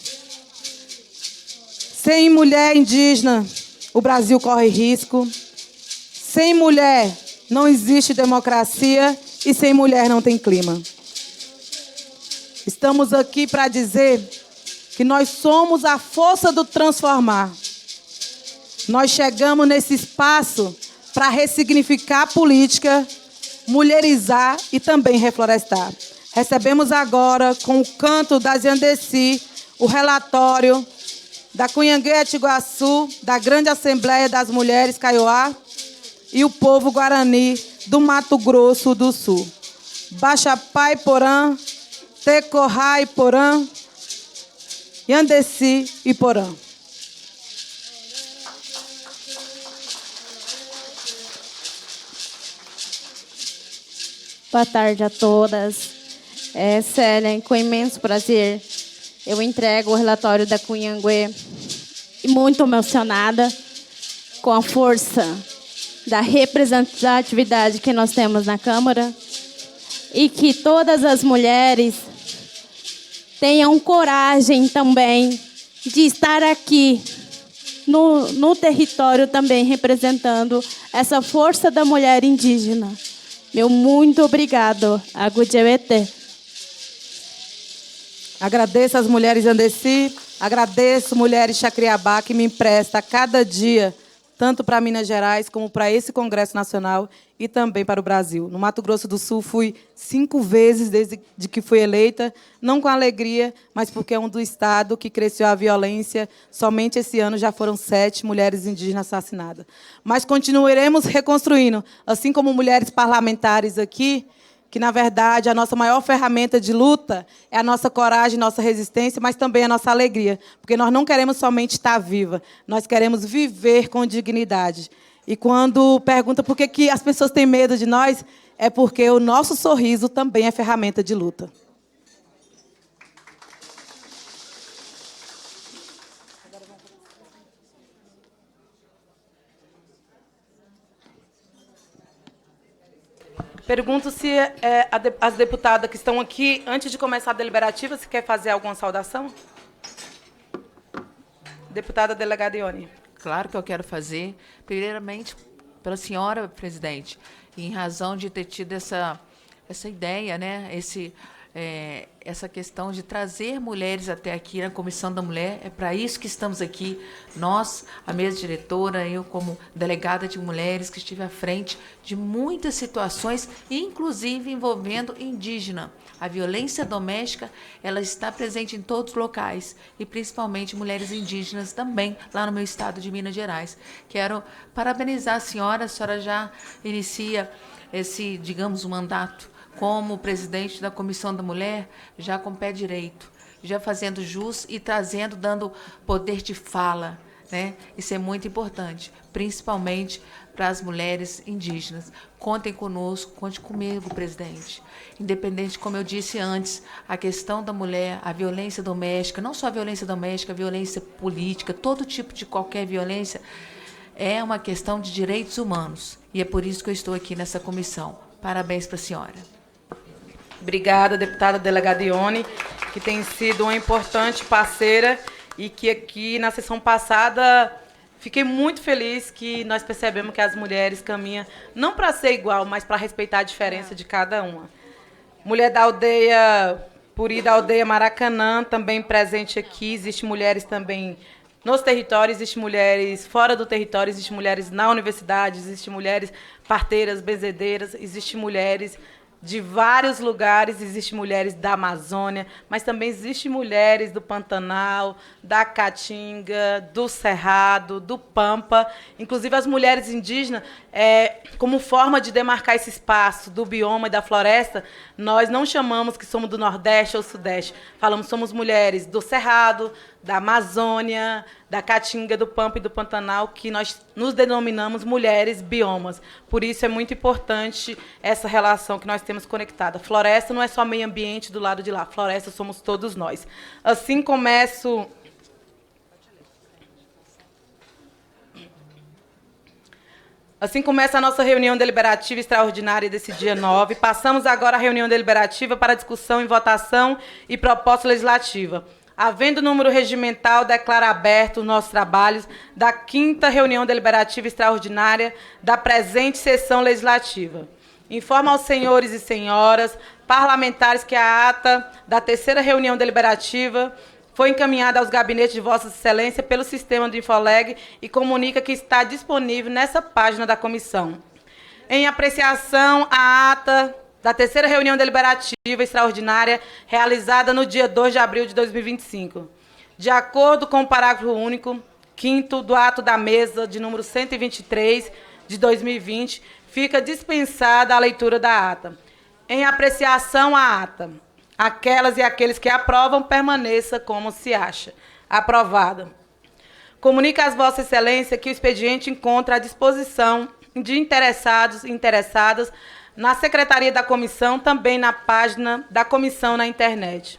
Sem mulher indígena, o Brasil corre risco. Sem mulher, não existe democracia e sem mulher não tem clima. Estamos aqui para dizer que nós somos a força do transformar. Nós chegamos nesse espaço para ressignificar a política, mulherizar e também reflorestar. Recebemos agora, com o canto das Yandessi, o relatório da Cunhanguê-Atiguaçu, da Grande Assembleia das Mulheres Kaiowá e o povo Guarani do Mato Grosso do Sul. Baxapai Porã, Tecorrai Porã, Yandessi e Porã. Boa tarde a todas. Célia, com imenso prazer, eu entrego o relatório da Cunhanguê e muito emocionada com a força da representatividade que nós temos na Câmara e que todas as mulheres tenham coragem também de estar aqui no território também representando essa força da mulher indígena. Meu muito obrigado. Agudjewete. Agradeço às mulheres Andesi, agradeço mulheres Chacriabá que me empresta a cada dia, tanto para Minas Gerais como para esse Congresso Nacional e também para o Brasil. No Mato Grosso do Sul fui 5 vezes desde que fui eleita, não com alegria, mas porque é um do estado que cresceu a violência. Somente esse ano já foram 7 mulheres indígenas assassinadas. Mas continuaremos reconstruindo, assim como mulheres parlamentares aqui, que, na verdade, a nossa maior ferramenta de luta é a nossa coragem, nossa resistência, mas também a nossa alegria, porque nós não queremos somente estar viva, nós queremos viver com dignidade. E quando pergunta por que as pessoas têm medo de nós, é porque o nosso sorriso também é ferramenta de luta. Pergunto se as deputadas que estão aqui, antes de começar a deliberativa, se quer fazer alguma saudação? Deputada delegada Ione. Claro que eu quero fazer. Primeiramente, pela senhora presidente, em razão de ter tido essa ideia, né? Essa questão de trazer mulheres até aqui na Comissão da Mulher. É para isso que estamos aqui. Nós, a mesa diretora, eu como delegada de mulheres, que estive à frente de muitas situações, inclusive envolvendo indígena. A violência doméstica, ela está presente em todos os locais, e principalmente mulheres indígenas também, lá no meu estado de Minas Gerais. Quero parabenizar a senhora já inicia esse, digamos, mandato como presidente da Comissão da Mulher, já com pé direito, já fazendo jus e trazendo, dando poder de fala, né? Isso é muito importante, principalmente para as mulheres indígenas. Contem conosco, conte comigo, presidente. Independente, como eu disse antes, a questão da mulher, a violência doméstica, não só a violência doméstica, a violência política, todo tipo de qualquer violência, é uma questão de direitos humanos. E é por isso que eu estou aqui nessa comissão. Parabéns para a senhora. Obrigada, deputada delegada Ione, que tem sido uma importante parceira e que aqui na sessão passada fiquei muito feliz que nós percebemos que as mulheres caminham não para ser igual, mas para respeitar a diferença de cada uma. Mulher da aldeia Puri, da aldeia Maracanã, também presente aqui. Existem mulheres também nos territórios, existem mulheres fora do território, existem mulheres na universidade, existem mulheres parteiras, benzedeiras, existem mulheres de vários lugares, existem mulheres da Amazônia, mas também existem mulheres do Pantanal, da Caatinga, do Cerrado, do Pampa. Inclusive, as mulheres indígenas, como forma de demarcar esse espaço do bioma e da floresta, nós não chamamos que somos do Nordeste ou Sudeste. Falamos que somos mulheres do Cerrado, da Amazônia, da Caatinga, do Pampa e do Pantanal, que nós nos denominamos mulheres biomas. Por isso é muito importante essa relação que nós temos conectada. Floresta não é só meio ambiente do lado de lá, floresta somos todos nós. Assim começa a nossa reunião deliberativa extraordinária desse dia 9. Passamos agora à reunião deliberativa para discussão e votação e proposta legislativa. Havendo número regimental, declara aberto os nossos trabalhos da 5ª reunião deliberativa extraordinária da presente sessão legislativa. Informo aos senhores e senhoras parlamentares que a ata da 3ª reunião deliberativa foi encaminhada aos gabinetes de Vossa Excelência pelo sistema do Infoleg e comunica que está disponível nessa página da comissão. Em apreciação, a ata da 3ª reunião deliberativa extraordinária realizada no dia 2 de abril de 2025. De acordo com o parágrafo único, 5º do ato da mesa de número 123 de 2020, fica dispensada a leitura da ata. Em apreciação à ata, aquelas e aqueles que aprovam, permaneça como se acha. Aprovada. Comunica às Vossa Excelência que o expediente encontra à disposição de interessados e interessadas na Secretaria da Comissão, também na página da Comissão na internet.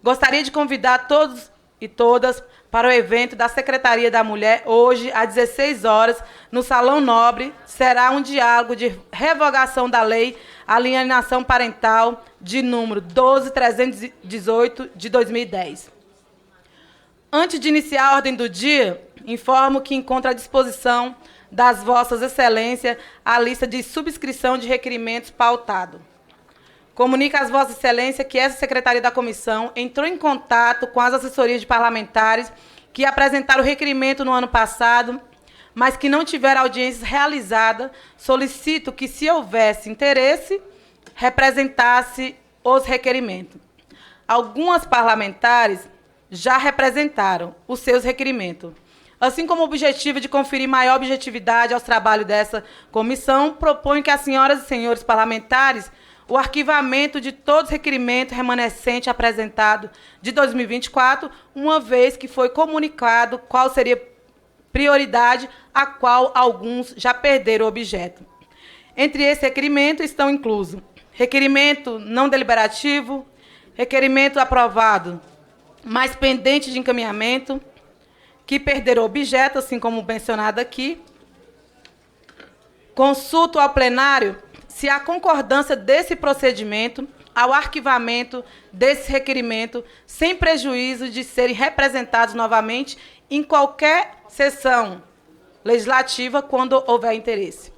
Gostaria de convidar todos e todas para o evento da Secretaria da Mulher, hoje, às 16 horas, no Salão Nobre. Será um diálogo de revogação da Lei alienação parental, de número 12.318, de 2010. Antes de iniciar a ordem do dia, informo que encontro à disposição das vossas excelências a lista de subscrição de requerimentos pautado. Comunico às vossas excelências que essa secretaria da comissão entrou em contato com as assessorias de parlamentares que apresentaram o requerimento no ano passado, mas que não tiveram audiências realizadas. Solicito que, se houvesse interesse, representasse os requerimentos. Algumas parlamentares já representaram os seus requerimentos. Assim como o objetivo de conferir maior objetividade aos trabalhos dessa comissão, proponho que as senhoras e senhores parlamentares o arquivamento de todos os requerimentos remanescentes apresentados de 2024, uma vez que foi comunicado qual seria prioridade, a qual alguns já perderam o objeto. Entre esses requerimentos estão inclusos requerimento não deliberativo, requerimento aprovado, mas pendente de encaminhamento, que perderam o objeto, assim como mencionado aqui. Consulto ao plenário se há concordância desse procedimento ao arquivamento desse requerimento, sem prejuízo de serem representados novamente em qualquer sessão legislativa, quando houver interesse.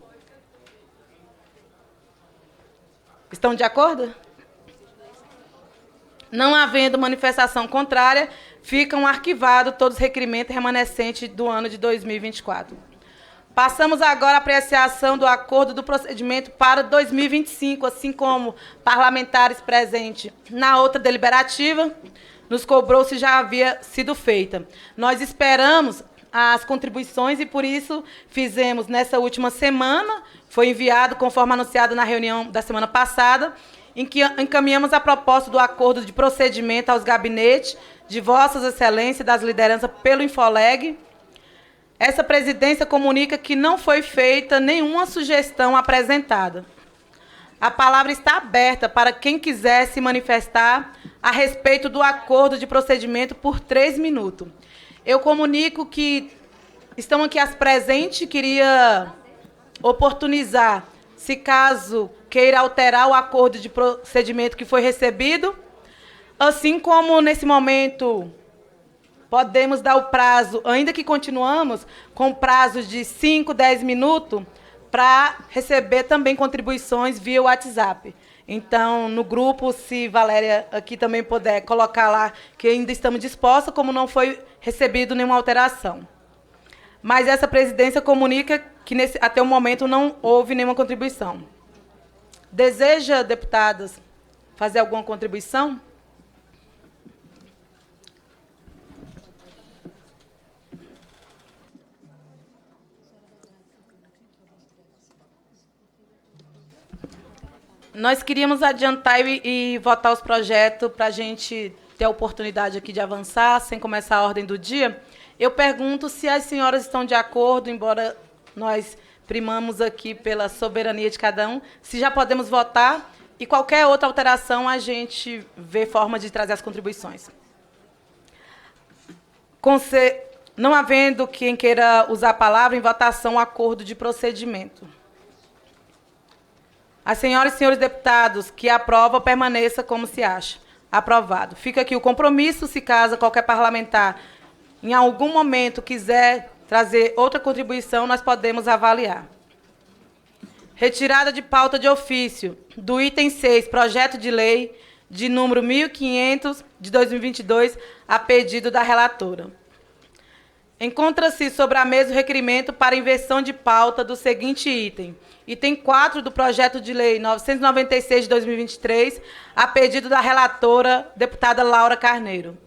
Estão de acordo? Não havendo manifestação contrária, ficam arquivados todos os requerimentos remanescentes do ano de 2024. Passamos agora à apreciação do acordo do procedimento para 2025, assim como parlamentares presentes na outra deliberativa, nos cobrou se já havia sido feita. Nós esperamos as contribuições e, por isso, fizemos nessa última semana, foi enviado, conforme anunciado na reunião da semana passada, em que encaminhamos a proposta do acordo de procedimento aos gabinetes de Vossas Excelências das lideranças pelo Infoleg. Essa presidência comunica que não foi feita nenhuma sugestão apresentada. A palavra está aberta para quem quiser se manifestar a respeito do acordo de procedimento por 3 minutos. Eu comunico que estão aqui as presentes, queria oportunizar, se caso queira alterar o acordo de procedimento que foi recebido, assim como nesse momento podemos dar o prazo, ainda que continuamos com prazos de 5, 10 minutos, para receber também contribuições via WhatsApp. Então, no grupo, se Valéria aqui também puder colocar lá que ainda estamos dispostos, como não foi recebido nenhuma alteração. Mas essa presidência comunica que até o momento não houve nenhuma contribuição. Deseja, deputadas, fazer alguma contribuição? Nós queríamos adiantar e votar os projetos para a gente ter a oportunidade aqui de avançar, sem começar a ordem do dia. Eu pergunto se as senhoras estão de acordo, embora nós primamos aqui pela soberania de cada um, se já podemos votar e qualquer outra alteração a gente vê forma de trazer as contribuições. Não havendo quem queira usar a palavra, em votação o acordo de procedimento. As senhoras e senhores deputados que aprovam, permaneça como se acha. Aprovado. Fica aqui o compromisso, se caso qualquer parlamentar, em algum momento, quiser trazer outra contribuição, nós podemos avaliar. Retirada de pauta de ofício do item 6, projeto de lei de número 1500, de 2022, a pedido da relatora. Encontra-se sobre a mesa o requerimento para inversão de pauta do seguinte item. Item 4 do projeto de lei 996 de 2023, a pedido da relatora, deputada Laura Carneiro.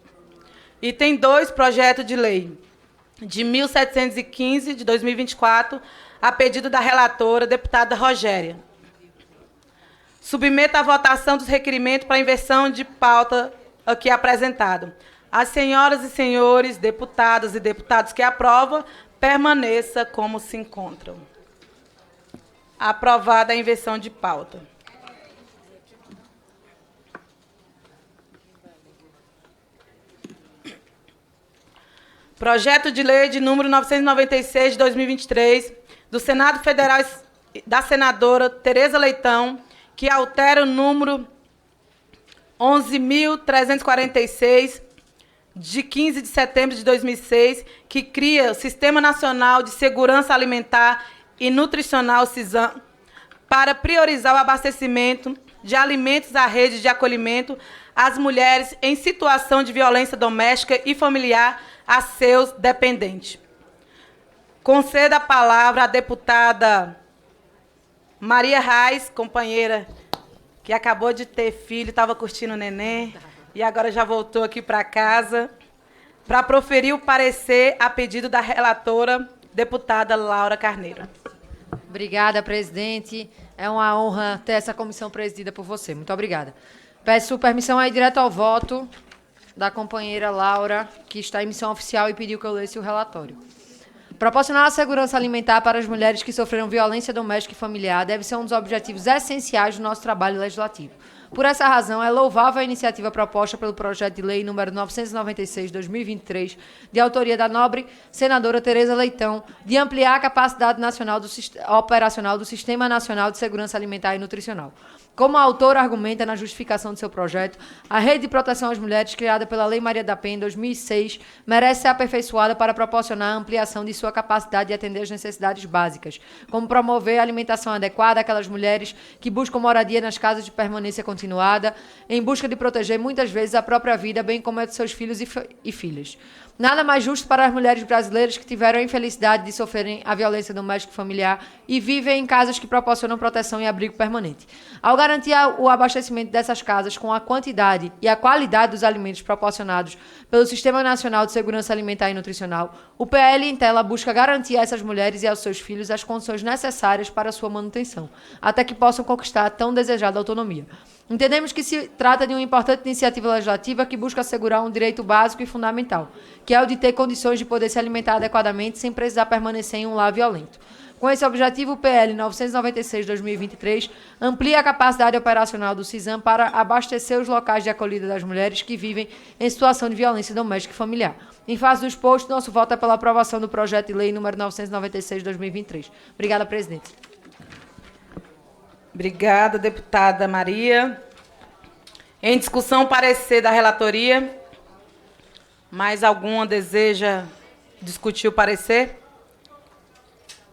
Item 2, projeto de lei de 1715 de 2024, a pedido da relatora, deputada Rogéria. Submeto à votação dos requerimentos para inversão de pauta aqui apresentado. As senhoras e senhores deputadas e deputados que aprovam, permaneça como se encontram. Aprovada a inversão de pauta. Projeto de lei de número 996 de 2023, do Senado Federal, da senadora Tereza Leitão, que altera o número 11.346, de 15 de setembro de 2006, que cria o Sistema Nacional de Segurança Alimentar e Nutricional, SISAM, para priorizar o abastecimento de alimentos à rede de acolhimento às mulheres em situação de violência doméstica e familiar a seus dependentes. Concedo a palavra à deputada Maria Reis, companheira que acabou de ter filho, estava curtindo o neném e agora já voltou aqui para casa, para proferir o parecer a pedido da relatora, deputada Laura Carneiro. Obrigada, presidente. É uma honra ter essa comissão presidida por você. Muito obrigada. Peço permissão aí direto ao voto da companheira Laura, que está em missão oficial e pediu que eu lesse o relatório. Proporcionar a segurança alimentar para as mulheres que sofreram violência doméstica e familiar deve ser um dos objetivos essenciais do nosso trabalho legislativo. Por essa razão, é louvável a iniciativa proposta pelo projeto de lei número 996/2023, de autoria da nobre senadora Tereza Leitão, de ampliar a capacidade nacional operacional do Sistema Nacional de Segurança Alimentar e Nutricional. Como a autora argumenta na justificação de seu projeto, a Rede de Proteção às Mulheres, criada pela Lei Maria da Penha em 2006, merece ser aperfeiçoada para proporcionar a ampliação de sua capacidade de atender às necessidades básicas, como promover a alimentação adequada àquelas mulheres que buscam moradia nas casas de permanência continuada, em busca de proteger muitas vezes a própria vida, bem como a de seus filhos e filhas. Nada mais justo para as mulheres brasileiras que tiveram a infelicidade de sofrerem a violência doméstica e familiar e vivem em casas que proporcionam proteção e abrigo permanente. Ao garantir o abastecimento dessas casas com a quantidade e a qualidade dos alimentos proporcionados pelo Sistema Nacional de Segurança Alimentar e Nutricional, o PL em tela busca garantir a essas mulheres e aos seus filhos as condições necessárias para a sua manutenção, até que possam conquistar a tão desejada autonomia. Entendemos que se trata de uma importante iniciativa legislativa que busca assegurar um direito básico e fundamental, que é o de ter condições de poder se alimentar adequadamente sem precisar permanecer em um lar violento. Com esse objetivo, o PL 996/2023 amplia a capacidade operacional do SISAM para abastecer os locais de acolhida das mulheres que vivem em situação de violência doméstica e familiar. Em face do exposto, nosso voto é pela aprovação do projeto de lei número 996/2023. Obrigada, presidente. Obrigada, deputada Maria. Em discussão, parecer da relatoria. Mais alguma deseja discutir o parecer?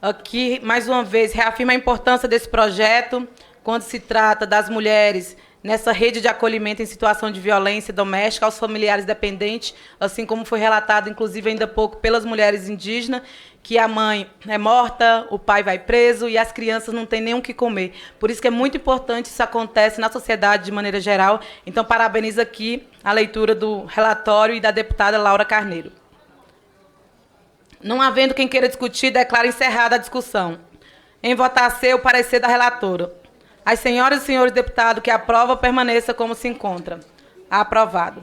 Aqui, mais uma vez, reafirma a importância desse projeto quando se trata das mulheres nessa rede de acolhimento em situação de violência doméstica aos familiares dependentes, assim como foi relatado, inclusive, ainda há pouco, pelas mulheres indígenas, que a mãe é morta, o pai vai preso e as crianças não têm nem o que comer. Por isso que é muito importante isso acontece na sociedade de maneira geral. Então, parabenizo aqui a leitura do relatório e da deputada Laura Carneiro. Não havendo quem queira discutir, declaro encerrada a discussão. Em votação, o parecer da relatora. As senhoras e senhores deputados que aprovam, permaneça como se encontra. Aprovado.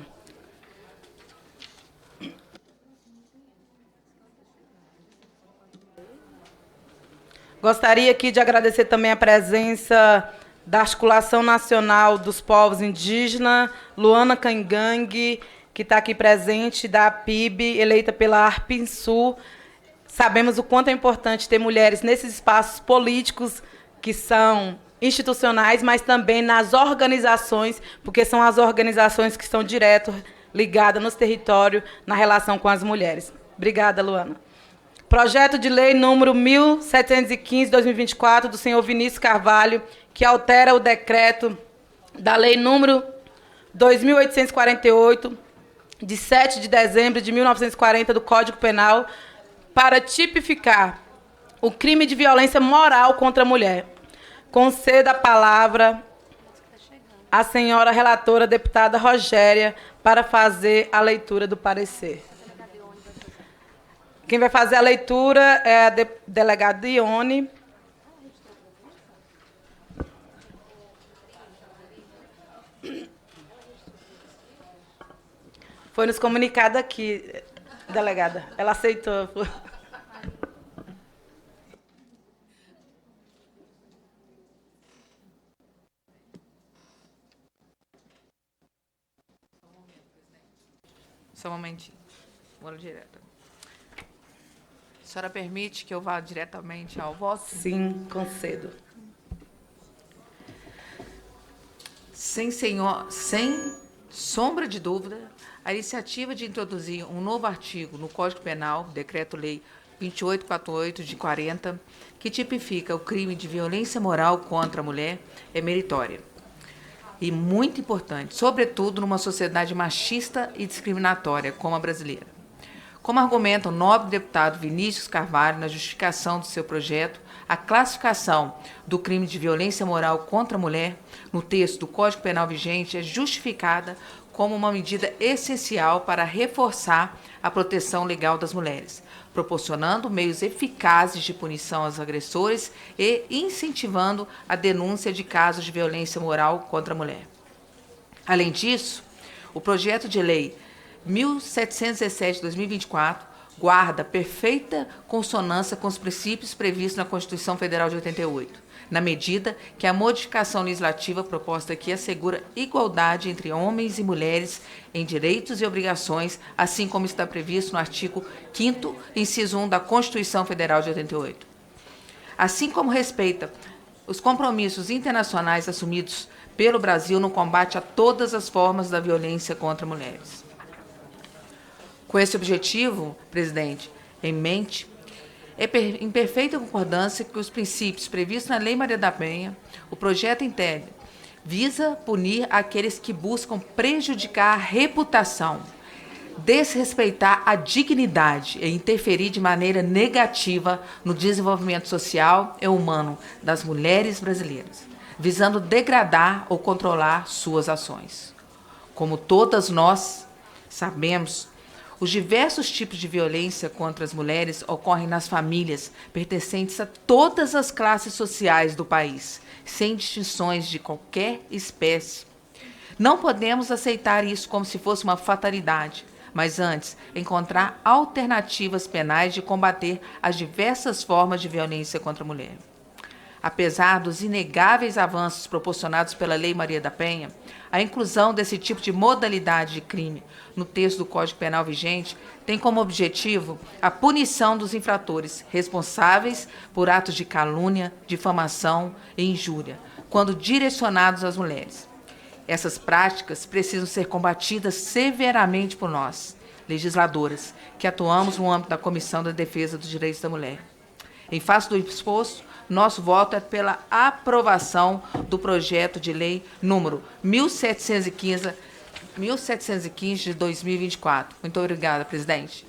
Gostaria aqui de agradecer também a presença da Articulação Nacional dos Povos Indígenas, Luana Cangangue, que está aqui presente, da PIB, eleita pela Arpinsul. Sabemos o quanto é importante ter mulheres nesses espaços políticos que são institucionais, mas também nas organizações, porque são as organizações que estão direto ligadas nos territórios na relação com as mulheres. Obrigada, Luana. Projeto de lei número 1715/2024, do senhor Vinícius Carvalho, que altera o decreto da lei número 2848, de 7 de dezembro de 1940, do Código Penal, para tipificar o crime de violência moral contra a mulher. Concedo a palavra à senhora relatora, deputada Rogéria, para fazer a leitura do parecer. Quem vai fazer a leitura é a delegada Ione. Foi nos comunicado aqui, delegada. Ela aceitou. Só um momentinho. Bora direto. A senhora permite que eu vá diretamente ao voto? Sim, concedo. sem sombra de dúvida, a iniciativa de introduzir um novo artigo no Código Penal, Decreto-Lei 2848 de 40, que tipifica o crime de violência moral contra a mulher, é meritória. E muito importante, sobretudo numa sociedade machista e discriminatória como a brasileira. Como argumenta o nobre deputado Vinícius Carvalho na justificação do seu projeto, a classificação do crime de violência moral contra a mulher no texto do Código Penal vigente é justificada como uma medida essencial para reforçar a proteção legal das mulheres, proporcionando meios eficazes de punição aos agressores e incentivando a denúncia de casos de violência moral contra a mulher. Além disso, o projeto de lei 1717/2024 guarda perfeita consonância com os princípios previstos na Constituição Federal de 88, na medida que a modificação legislativa proposta aqui assegura igualdade entre homens e mulheres em direitos e obrigações, assim como está previsto no artigo 5º, inciso 1 da Constituição Federal de 88. Assim como respeita os compromissos internacionais assumidos pelo Brasil no combate a todas as formas da violência contra mulheres. Com esse objetivo, presidente, em mente, em perfeita concordância com os princípios previstos na Lei Maria da Penha, o projeto integra visa punir aqueles que buscam prejudicar a reputação, desrespeitar a dignidade e interferir de maneira negativa no desenvolvimento social e humano das mulheres brasileiras, visando degradar ou controlar suas ações. Como todas nós sabemos, os diversos tipos de violência contra as mulheres ocorrem nas famílias pertencentes a todas as classes sociais do país, sem distinções de qualquer espécie. Não podemos aceitar isso como se fosse uma fatalidade, mas antes encontrar alternativas penais de combater as diversas formas de violência contra a mulher. Apesar dos inegáveis avanços proporcionados pela Lei Maria da Penha, a inclusão desse tipo de modalidade de crime no texto do Código Penal vigente tem como objetivo a punição dos infratores responsáveis por atos de calúnia, difamação e injúria, quando direcionados às mulheres. Essas práticas precisam ser combatidas severamente por nós, legisladoras, que atuamos no âmbito da Comissão da Defesa dos Direitos da Mulher. Em face do exposto, nosso voto é pela aprovação do projeto de lei número 1715 de 2024. Muito obrigada, presidente.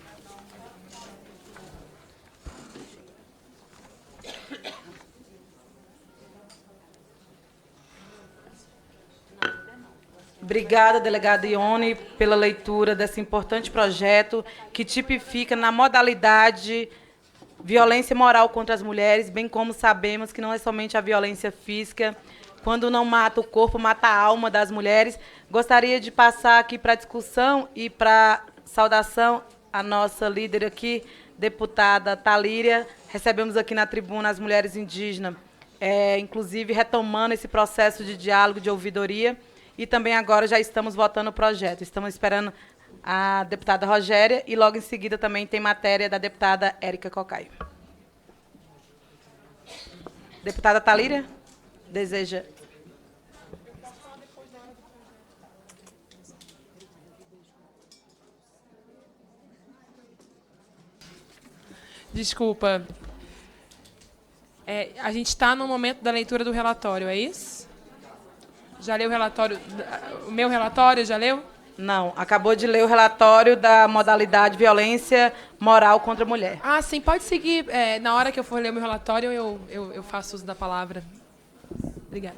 Obrigada, delegada Ione, pela leitura desse importante projeto que tipifica na modalidade violência moral contra as mulheres, bem como sabemos que não é somente a violência física. Quando não mata o corpo, mata a alma das mulheres. Gostaria de passar aqui para discussão e para saudação a nossa líder aqui, deputada Talíria. Recebemos aqui na tribuna as mulheres indígenas, inclusive retomando esse processo de diálogo, de ouvidoria. E também agora já estamos votando o projeto. Estamos esperando a deputada Rogéria e logo em seguida também tem matéria da deputada Érica Cocai. Deputada Talíria, deseja... Desculpa. A gente está no momento da leitura do relatório, é isso? Já leu o relatório? O meu relatório, já leu? Não, acabou de ler o relatório da modalidade violência moral contra a mulher. Ah, sim, pode seguir. Na hora que eu for ler o meu relatório, eu faço uso da palavra. Obrigada.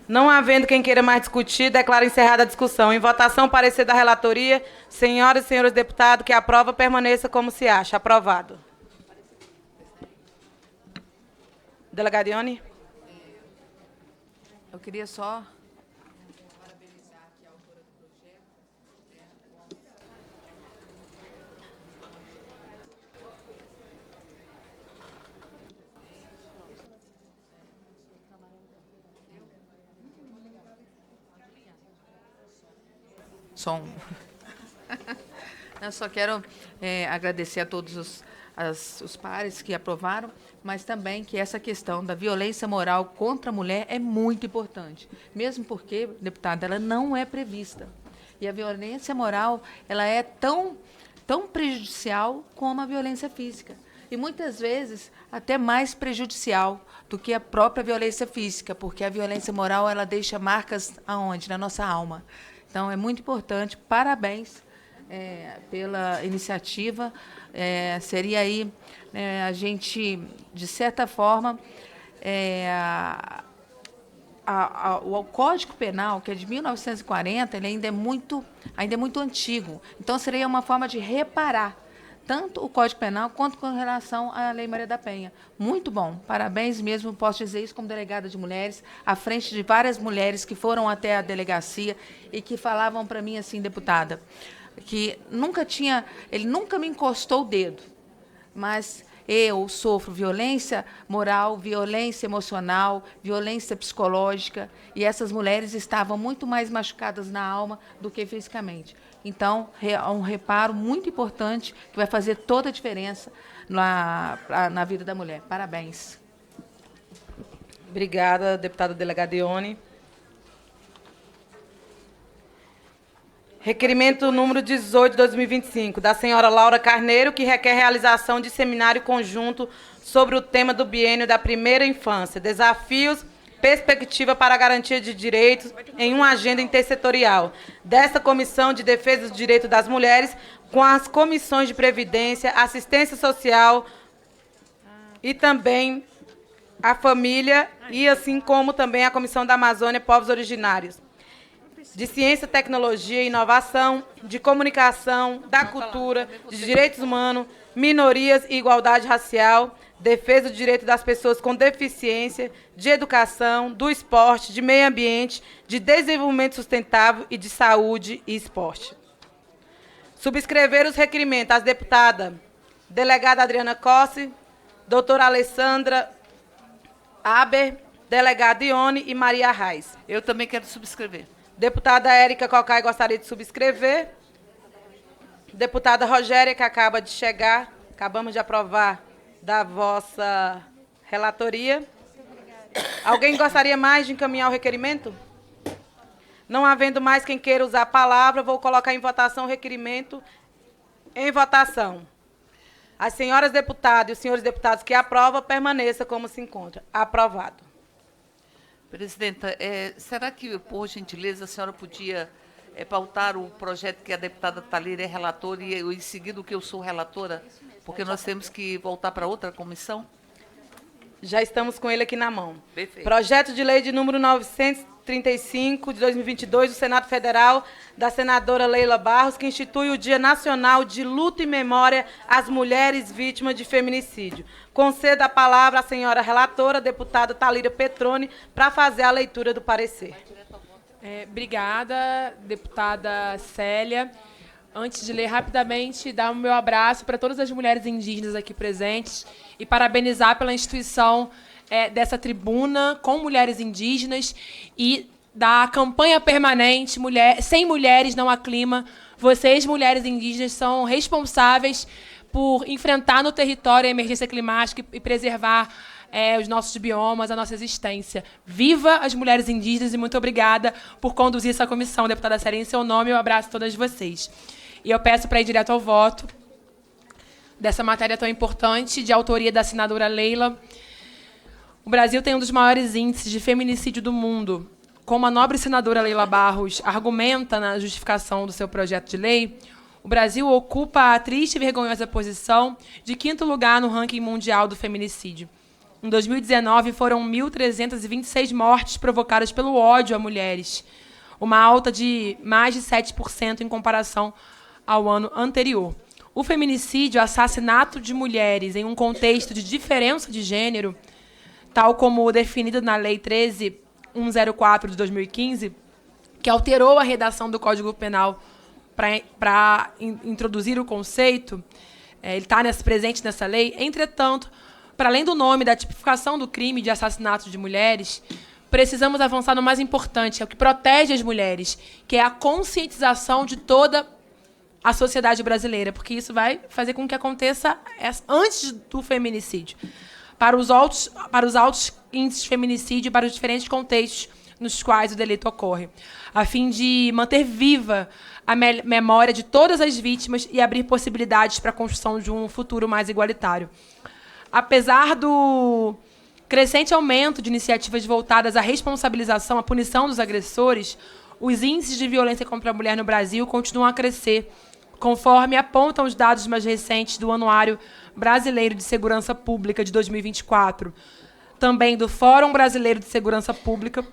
Não havendo quem queira mais discutir, declaro encerrada a discussão. Em votação, parecer da relatoria. Senhoras e senhores deputados, que a prova permaneça como se acha. Aprovado. Delegada Ione? Eu queria só som. Eu só quero agradecer a todos os pares que aprovaram, mas também que essa questão da violência moral contra a mulher é muito importante, mesmo porque, deputada, ela não é prevista. E a violência moral ela é tão prejudicial como a violência física. E, muitas vezes, até mais prejudicial do que a própria violência física, porque a violência moral ela deixa marcas aonde? Na nossa alma. Então, é muito importante. Parabéns pela iniciativa. Seria aí a gente, de certa forma, o Código Penal, que é de 1940, ele ainda é muito antigo. Então, seria uma forma de reparar tanto o Código Penal quanto com relação à Lei Maria da Penha. Muito bom. Parabéns mesmo, posso dizer isso como delegada de mulheres, à frente de várias mulheres que foram até a delegacia e que falavam para mim assim, deputada, que ele nunca me encostou o dedo, mas eu sofro violência moral, violência emocional, violência psicológica, e essas mulheres estavam muito mais machucadas na alma do que fisicamente. Então, é um reparo muito importante que vai fazer toda a diferença na vida da mulher. Parabéns. Obrigada, deputada delegada Ione. Requerimento número 18 de 2025, da senhora Laura Carneiro, que requer realização de seminário conjunto sobre o tema do biênio da primeira infância, desafios, perspectiva para a garantia de direitos em uma agenda intersetorial, desta Comissão de Defesa dos Direitos das Mulheres, com as comissões de Previdência, Assistência Social e também a Família, e assim como também a Comissão da Amazônia e Povos Originários, de Ciência, Tecnologia e Inovação, de Comunicação, da Cultura, de Direitos Humanos, Minorias e Igualdade Racial, Defesa do Direito das Pessoas com Deficiência, de Educação, do Esporte, de Meio Ambiente, de Desenvolvimento Sustentável e de Saúde e Esporte. Subscrever os requerimentos as deputadas delegada Adriana Cossi, doutora Alessandra Aber, delegada Ione e Maria Reis. Eu também quero subscrever. Deputada Érica Cocai gostaria de subscrever. Deputada Rogéria, que acaba de chegar, acabamos de aprovar da vossa relatoria. Alguém gostaria mais de encaminhar o requerimento? Não havendo mais quem queira usar a palavra, vou colocar em votação o requerimento. Em votação. As senhoras deputadas e os senhores deputados que aprovam, permaneça como se encontra. Aprovado. Presidenta, será que, por gentileza, a senhora podia pautar o projeto que a deputada Thalíria é relatora e eu, em seguida, o que eu sou relatora? Porque nós temos que voltar para outra comissão? Já estamos com ele aqui na mão. Perfeito. Projeto de lei de número 935, de 2022, do Senado Federal, da senadora Leila Barros, que institui o Dia Nacional de Luta e Memória às Mulheres Vítimas de Feminicídio. Concedo a palavra à senhora relatora, deputada Thalíria Petroni, para fazer a leitura do parecer. Obrigada, deputada Célia. Antes de ler rapidamente, dar o meu abraço para todas as mulheres indígenas aqui presentes e parabenizar pela instituição dessa tribuna com mulheres indígenas e da campanha permanente Sem Mulheres Não Há Clima. Vocês, mulheres indígenas, são responsáveis por enfrentar no território a emergência climática e preservar os nossos biomas, a nossa existência. Viva as mulheres indígenas e muito obrigada por conduzir essa comissão, deputada Célia. Em seu nome, eu abraço todas vocês. E eu peço para ir direto ao voto dessa matéria tão importante, de autoria da senadora Leila. O Brasil tem um dos maiores índices de feminicídio do mundo. Como a nobre senadora Leila Barros argumenta na justificação do seu projeto de lei, o Brasil ocupa a triste e vergonhosa posição de 5º lugar no ranking mundial do feminicídio. Em 2019, foram 1.326 mortes provocadas pelo ódio a mulheres, uma alta de mais de 7% em comparação ao ano anterior. O feminicídio, assassinato de mulheres em um contexto de diferença de gênero, tal como definido na Lei 13.104 de 2015, que alterou a redação do Código Penal para introduzir o conceito, ele está presente nessa lei. Entretanto, para além do nome da tipificação do crime de assassinato de mulheres, precisamos avançar no mais importante, é o que protege as mulheres, que é a conscientização de toda a sociedade brasileira, porque isso vai fazer com que aconteça antes do feminicídio. Para os altos índices de feminicídio, para os diferentes contextos nos quais o delito ocorre, a fim de manter viva a memória de todas as vítimas e abrir possibilidades para a construção de um futuro mais igualitário. Apesar do crescente aumento de iniciativas voltadas à responsabilização, à punição dos agressores, os índices de violência contra a mulher no Brasil continuam a crescer, conforme apontam os dados mais recentes do Anuário Brasileiro de Segurança Pública de 2024, também do Fórum Brasileiro de Segurança Pública.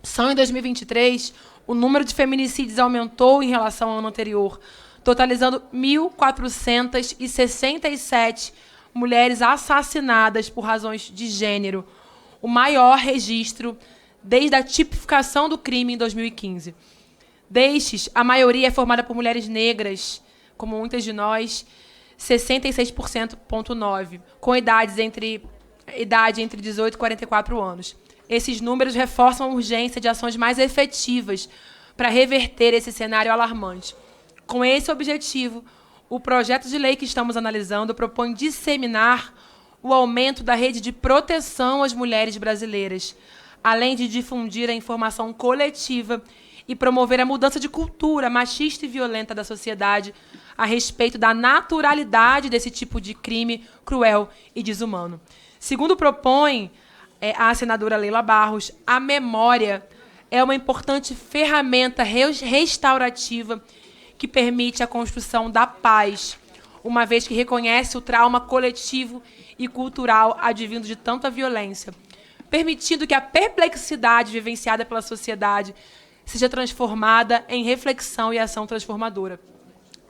Só em 2023, o número de feminicídios aumentou em relação ao ano anterior, totalizando 1.467 mulheres assassinadas por razões de gênero, o maior registro desde a tipificação do crime em 2015. Destes, a maioria é formada por mulheres negras, como muitas de nós, 66,9%, com idade entre 18 e 44 anos. Esses números reforçam a urgência de ações mais efetivas para reverter esse cenário alarmante. Com esse objetivo, o projeto de lei que estamos analisando propõe disseminar o aumento da rede de proteção às mulheres brasileiras, além de difundir a informação coletiva e promover a mudança de cultura machista e violenta da sociedade a respeito da naturalidade desse tipo de crime cruel e desumano. Segundo propõe a senadora Leila Barros, a memória é uma importante ferramenta restaurativa que permite a construção da paz, uma vez que reconhece o trauma coletivo e cultural advindo de tanta violência, permitindo que a perplexidade vivenciada pela sociedade seja transformada em reflexão e ação transformadora.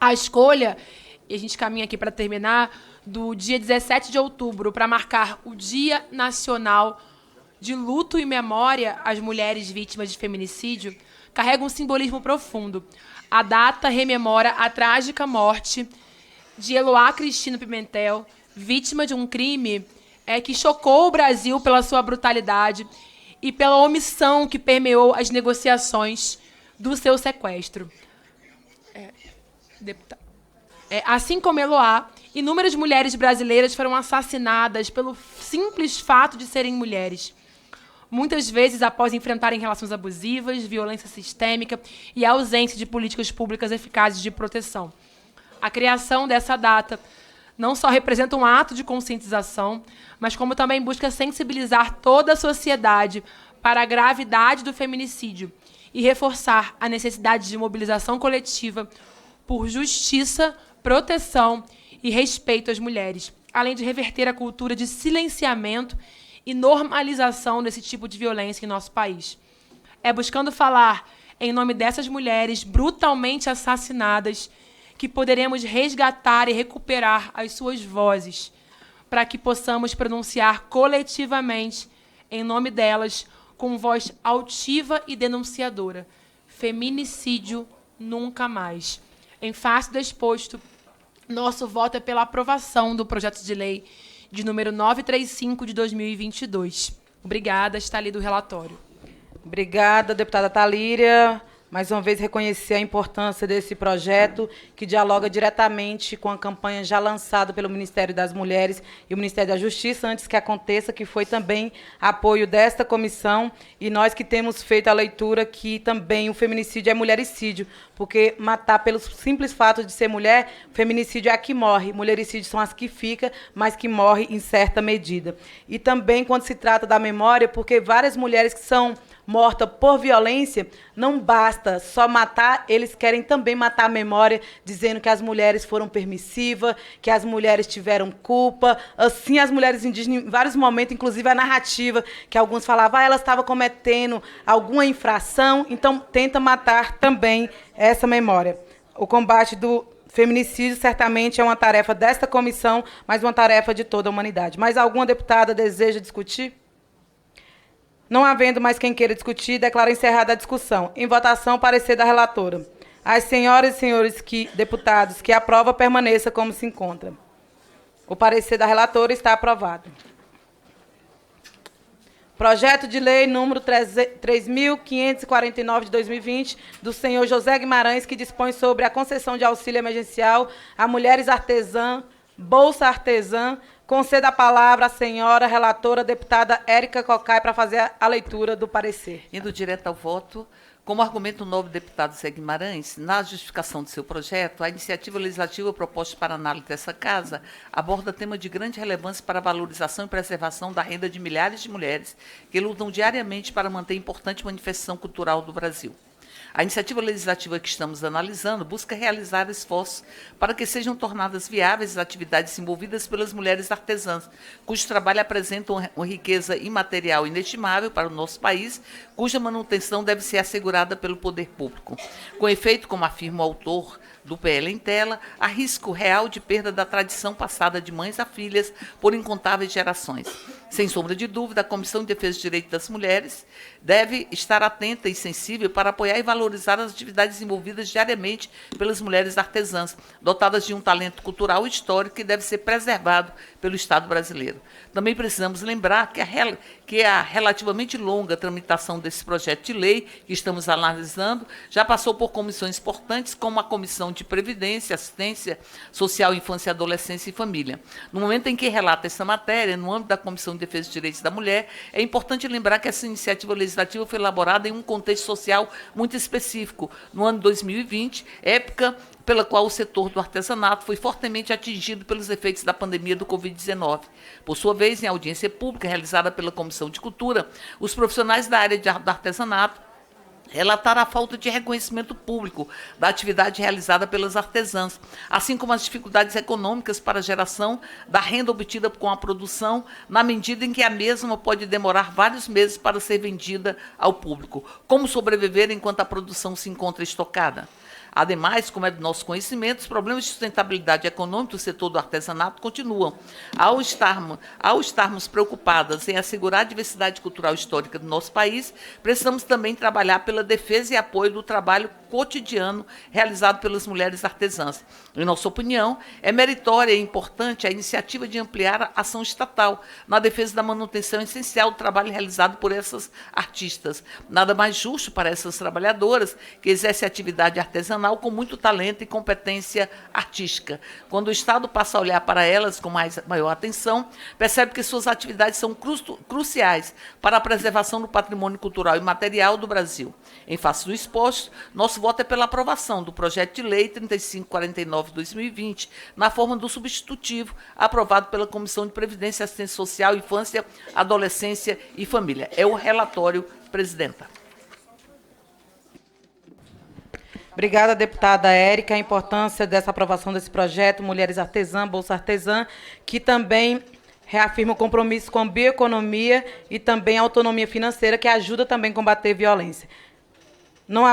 A escolha, e a gente caminha aqui para terminar, do dia 17 de outubro para marcar o Dia Nacional de Luto e Memória às Mulheres Vítimas de Feminicídio, carrega um simbolismo profundo. A data rememora a trágica morte de Eloá Cristina Pimentel, vítima de um crime que chocou o Brasil pela sua brutalidade e pela omissão que permeou as negociações do seu sequestro. Assim como Eloá, inúmeras mulheres brasileiras foram assassinadas pelo simples fato de serem mulheres. Muitas vezes após enfrentarem relações abusivas, violência sistêmica e a ausência de políticas públicas eficazes de proteção. A criação dessa data não só representa um ato de conscientização, mas como também busca sensibilizar toda a sociedade para a gravidade do feminicídio e reforçar a necessidade de mobilização coletiva por justiça, proteção e respeito às mulheres, além de reverter a cultura de silenciamento e normalização desse tipo de violência em nosso país. É buscando falar em nome dessas mulheres brutalmente assassinadas que poderemos resgatar e recuperar as suas vozes, para que possamos pronunciar coletivamente, em nome delas, com voz altiva e denunciadora: feminicídio nunca mais. Em face do exposto, nosso voto é pela aprovação do projeto de lei de número 935 de 2022. Obrigada, está lido o relatório. Obrigada, deputada Thalíria. Mais uma vez, reconhecer a importância desse projeto, que dialoga diretamente com a campanha já lançada pelo Ministério das Mulheres e o Ministério da Justiça, antes que aconteça, que foi também apoio desta comissão, e nós que temos feito a leitura que também o feminicídio é mulhericídio, porque matar pelo simples fato de ser mulher, feminicídio é a que morre, mulhericídio são as que ficam, mas que morre em certa medida. E também quando se trata da memória, porque várias mulheres que são mortas por violência, não basta só matar, eles querem também matar a memória, dizendo que as mulheres foram permissivas, que as mulheres tiveram culpa. Assim, as mulheres indígenas, em vários momentos, inclusive a narrativa, que alguns falavam, elas estavam cometendo alguma infração, então tenta matar também essa memória. O combate do feminicídio certamente é uma tarefa desta comissão, mas uma tarefa de toda a humanidade. Mais alguma deputada deseja discutir? Não havendo mais quem queira discutir, declaro encerrada a discussão. Em votação, o parecer da relatora. As senhoras e senhores deputados que aprovam, permaneça como se encontra. O parecer da relatora está aprovado. Projeto de lei número 3.549 de 2020, do senhor José Guimarães, que dispõe sobre a concessão de auxílio emergencial a mulheres artesãs, Bolsa Artesã. Conceda a palavra à senhora relatora, deputada Érica Cocai, para fazer a leitura do parecer. Indo direto ao voto, como argumento o nobre deputado Zé Guimarães, na justificação de seu projeto, a iniciativa legislativa proposta para análise dessa Casa aborda tema de grande relevância para a valorização e preservação da renda de milhares de mulheres que lutam diariamente para manter importante manifestação cultural do Brasil. A iniciativa legislativa que estamos analisando busca realizar esforços para que sejam tornadas viáveis as atividades desenvolvidas pelas mulheres artesãs, cujo trabalho apresenta uma riqueza imaterial inestimável para o nosso país, cuja manutenção deve ser assegurada pelo poder público. Com efeito, como afirma o autor do PL em tela, há risco real de perda da tradição passada de mães a filhas por incontáveis gerações. Sem sombra de dúvida, a Comissão de Defesa dos Direitos das Mulheres deve estar atenta e sensível para apoiar e valorizar as atividades desenvolvidas diariamente pelas mulheres artesãs, dotadas de um talento cultural e histórico que deve ser preservado pelo Estado brasileiro. Também precisamos lembrar que a relativamente longa tramitação desse projeto de lei que estamos analisando já passou por comissões importantes, como a Comissão de Previdência, Assistência Social, Infância, Adolescência e Família. No momento em que relata essa matéria, no âmbito da Comissão de Defesa dos Direitos da Mulher, é importante lembrar que essa iniciativa legislativa foi elaborada em um contexto social muito específico, no ano 2020, época pela qual o setor do artesanato foi fortemente atingido pelos efeitos da pandemia do Covid-19. Por sua vez, em audiência pública realizada pela Comissão de Cultura, os profissionais da área do artesanato relataram a falta de reconhecimento público da atividade realizada pelas artesãs, assim como as dificuldades econômicas para a geração da renda obtida com a produção, na medida em que a mesma pode demorar vários meses para ser vendida ao público. Como sobreviver enquanto a produção se encontra estocada? Ademais, como é do nosso conhecimento, os problemas de sustentabilidade econômica do setor do artesanato continuam. Ao estarmos preocupadas em assegurar a diversidade cultural e histórica do nosso país, precisamos também trabalhar pela defesa e apoio do trabalho cotidiano realizado pelas mulheres artesãs. Em nossa opinião, é meritória e importante a iniciativa de ampliar a ação estatal na defesa da manutenção essencial do trabalho realizado por essas artistas. Nada mais justo para essas trabalhadoras que exercem atividade artesanal com muito talento e competência artística. Quando o Estado passa a olhar para elas com maior atenção, percebe que suas atividades são cruciais para a preservação do patrimônio cultural e material do Brasil. Em face do exposto, nosso voto é pela aprovação do projeto de lei 3549 de 2020, na forma do substitutivo, aprovado pela Comissão de Previdência, Assistência Social, Infância, Adolescência e Família. É o relatório, presidenta. Obrigada, deputada Érica. A importância dessa aprovação desse projeto, Mulheres Artesãs, Bolsa Artesã, que também reafirma o compromisso com a bioeconomia e também a autonomia financeira, que ajuda também a combater violência. Não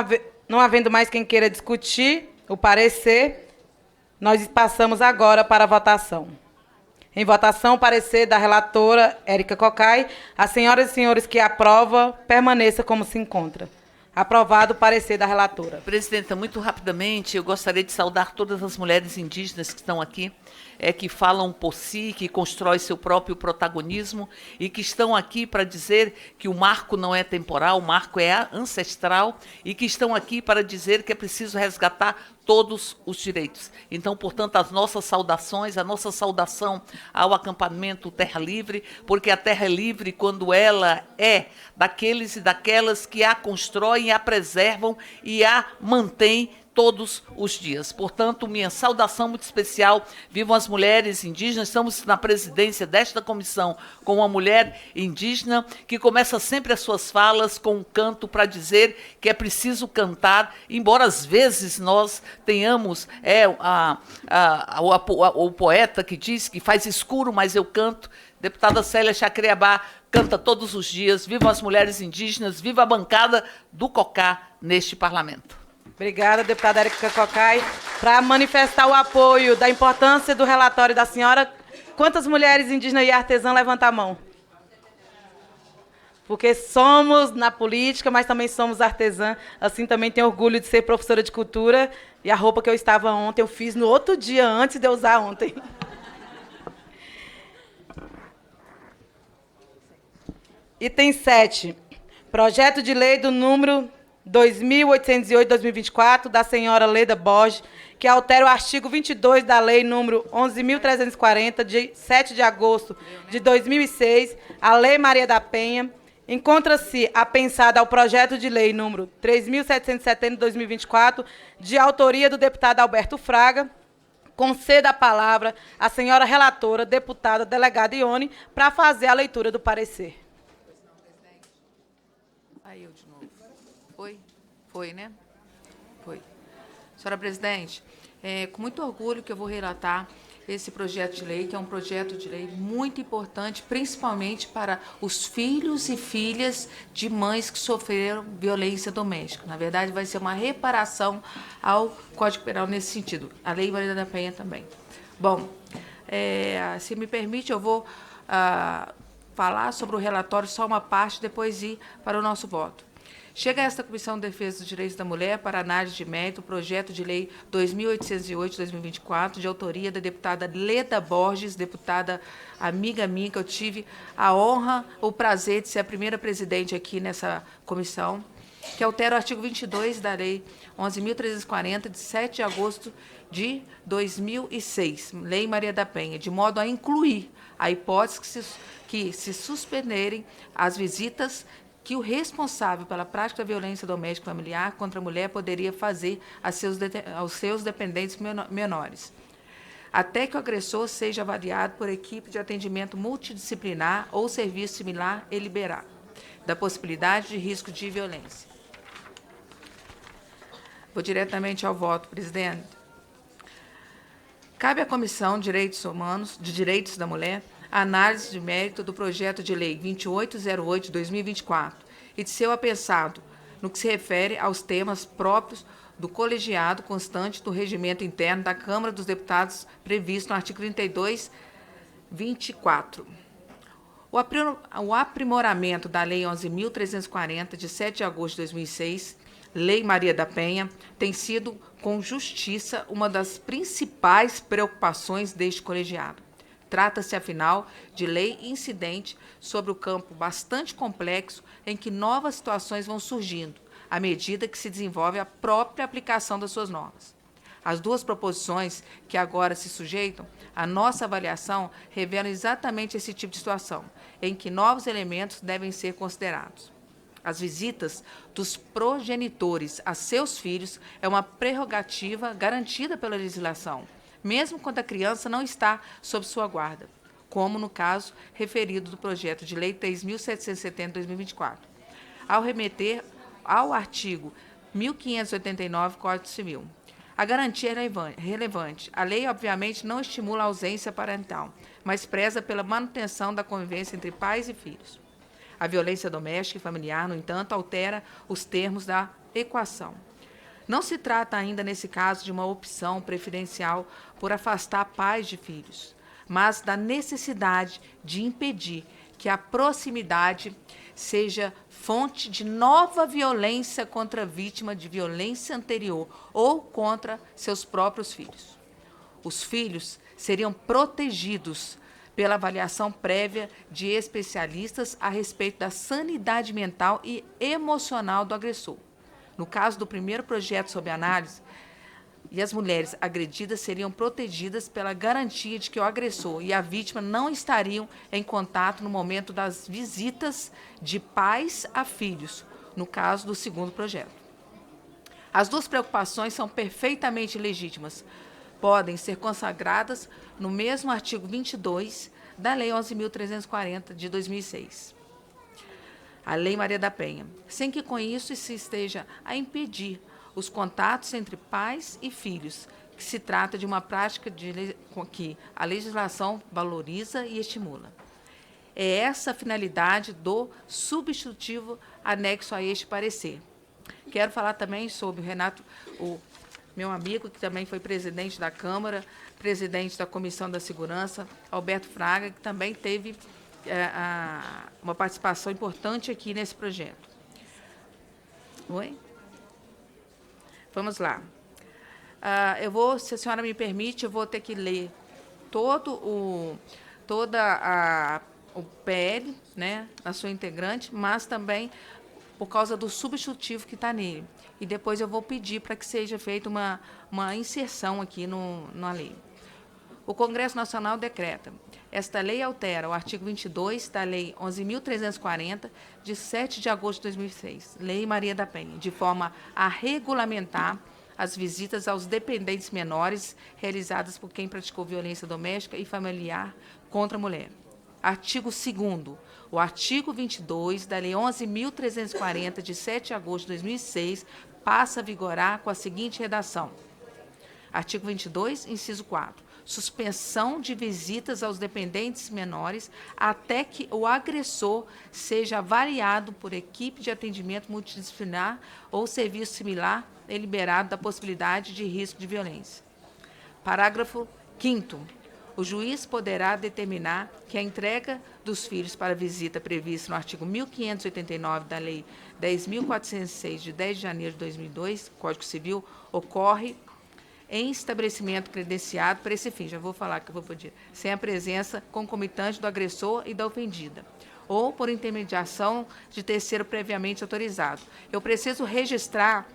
havendo mais quem queira discutir o parecer, nós passamos agora para a votação. Em votação, o parecer da relatora Érica Cocai. As senhoras e senhores que aprovam, permaneça como se encontra. Aprovado o parecer da relatora. Presidenta, muito rapidamente, eu gostaria de saudar todas as mulheres indígenas que estão aqui, que falam por si, que constroem seu próprio protagonismo e que estão aqui para dizer que o marco não é temporal, o marco é ancestral e que estão aqui para dizer que é preciso resgatar todos os direitos. Então, portanto, as nossas saudações, a nossa saudação ao acampamento Terra Livre, porque a terra é livre quando ela é daqueles e daquelas que a constroem, a preservam e a mantêm todos os dias. Portanto, minha saudação muito especial. Vivam as mulheres indígenas. Estamos na presidência desta comissão com uma mulher indígena que começa sempre as suas falas com um canto para dizer que é preciso cantar, embora às vezes nós tenhamos o poeta que diz que faz escuro, mas eu canto. Deputada Célia Chacreabá canta todos os dias. Vivam as mulheres indígenas, viva a bancada do COCA neste parlamento. Obrigada, deputada Érica Cocai. Para manifestar o apoio da importância do relatório da senhora, quantas mulheres indígenas e artesãs levantam a mão? Porque somos na política, mas também somos artesã. Assim, também tenho orgulho de ser professora de cultura. E a roupa que eu estava ontem, eu fiz no outro dia, antes de eu usar ontem. Item 7. Projeto de lei do número 2808/2024, da senhora Leda Borges, que altera o artigo 22 da lei número 11.340, de 7 de agosto de 2006, a Lei Maria da Penha. Encontra-se apensada ao projeto de lei número 3.770/2024, de autoria do deputado Alberto Fraga. Conceda a palavra à senhora relatora, deputada delegada Ione, para fazer a leitura do parecer. Aí eu de novo. Foi? Foi, né? Foi. Senhora presidente, com muito orgulho que eu vou relatar esse projeto de lei, que é um projeto de lei muito importante, principalmente para os filhos e filhas de mães que sofreram violência doméstica. Na verdade, vai ser uma reparação ao Código Penal nesse sentido. A Lei Maria da Penha também. Bom, se me permite, eu vou falar sobre o relatório, só uma parte, depois ir para o nosso voto. Chega a esta Comissão de Defesa dos Direitos da Mulher para análise de mérito o projeto de lei 2808/2024, de autoria da deputada Leda Borges, deputada amiga minha, que eu tive a honra, o prazer de ser a primeira presidente aqui nessa comissão, que altera o artigo 22 da lei 11.340, de 7 de agosto de 2006, Lei Maria da Penha, de modo a incluir a hipótese que se suspenderem as visitas que o responsável pela prática da violência doméstica familiar contra a mulher poderia fazer aos seus dependentes menores, até que o agressor seja avaliado por equipe de atendimento multidisciplinar ou serviço similar e liberar da possibilidade de risco de violência. Vou diretamente ao voto, presidente. Cabe à Comissão de Direitos da Mulher a análise de mérito do projeto de lei 2808/2024 e de seu apensado, no que se refere aos temas próprios do colegiado constante do regimento interno da Câmara dos Deputados previsto no artigo 32-24. O aprimoramento da Lei 11.340, de 7 de agosto de 2006, Lei Maria da Penha, tem sido, com justiça, uma das principais preocupações deste colegiado. Trata-se, afinal, de lei incidente sobre o campo bastante complexo em que novas situações vão surgindo, à medida que se desenvolve a própria aplicação das suas normas. As duas proposições que agora se sujeitam à nossa avaliação revelam exatamente esse tipo de situação, em que novos elementos devem ser considerados. As visitas dos progenitores a seus filhos é uma prerrogativa garantida pela legislação, mesmo quando a criança não está sob sua guarda, como no caso referido do projeto de lei 3.770/2024, ao remeter ao artigo 1589 Código Civil. A garantia é relevante. A lei, obviamente, não estimula a ausência parental, mas preza pela manutenção da convivência entre pais e filhos. A violência doméstica e familiar, no entanto, altera os termos da equação. Não se trata ainda, nesse caso, de uma opção preferencial por afastar pais de filhos, mas da necessidade de impedir que a proximidade seja fonte de nova violência contra a vítima de violência anterior ou contra seus próprios filhos. Os filhos seriam protegidos pela avaliação prévia de especialistas a respeito da sanidade mental e emocional do agressor. No caso do primeiro projeto sob análise, e as mulheres agredidas seriam protegidas pela garantia de que o agressor e a vítima não estariam em contato no momento das visitas de pais a filhos, no caso do segundo projeto. As duas preocupações são perfeitamente legítimas, podem ser consagradas no mesmo artigo 22 da Lei 11.340, de 2006. A Lei Maria da Penha, sem que com isso se esteja a impedir os contatos entre pais e filhos, que se trata de uma prática que a legislação valoriza e estimula. É essa a finalidade do substitutivo anexo a este parecer. Quero falar também sobre o Renato, o meu amigo, que também foi presidente da Câmara, presidente da Comissão da Segurança, Alberto Fraga, que também teve uma participação importante aqui nesse projeto. Oi? Vamos lá. Se a senhora me permite, eu vou ter que ler toda a o PL, né, na sua integrante, mas também por causa do substitutivo que está nele. E depois eu vou pedir para que seja feita uma inserção aqui na lei. O Congresso Nacional decreta: esta lei altera o artigo 22 da Lei 11.340, de 7 de agosto de 2006, Lei Maria da Penha, de forma a regulamentar as visitas aos dependentes menores realizadas por quem praticou violência doméstica e familiar contra a mulher. Artigo 2º. O artigo 22 da Lei 11.340, de 7 de agosto de 2006, passa a vigorar com a seguinte redação. Artigo 22, inciso 4. Suspensão de visitas aos dependentes menores até que o agressor seja avaliado por equipe de atendimento multidisciplinar ou serviço similar e liberado da possibilidade de risco de violência. Parágrafo 5º. O juiz poderá determinar que a entrega dos filhos para visita prevista no artigo 1589 da Lei 10.406, de 10 de janeiro de 2002, Código Civil, ocorre em estabelecimento credenciado para esse fim, já vou falar que eu vou pedir, sem a presença concomitante do agressor e da ofendida, ou por intermediação de terceiro previamente autorizado. Eu preciso registrar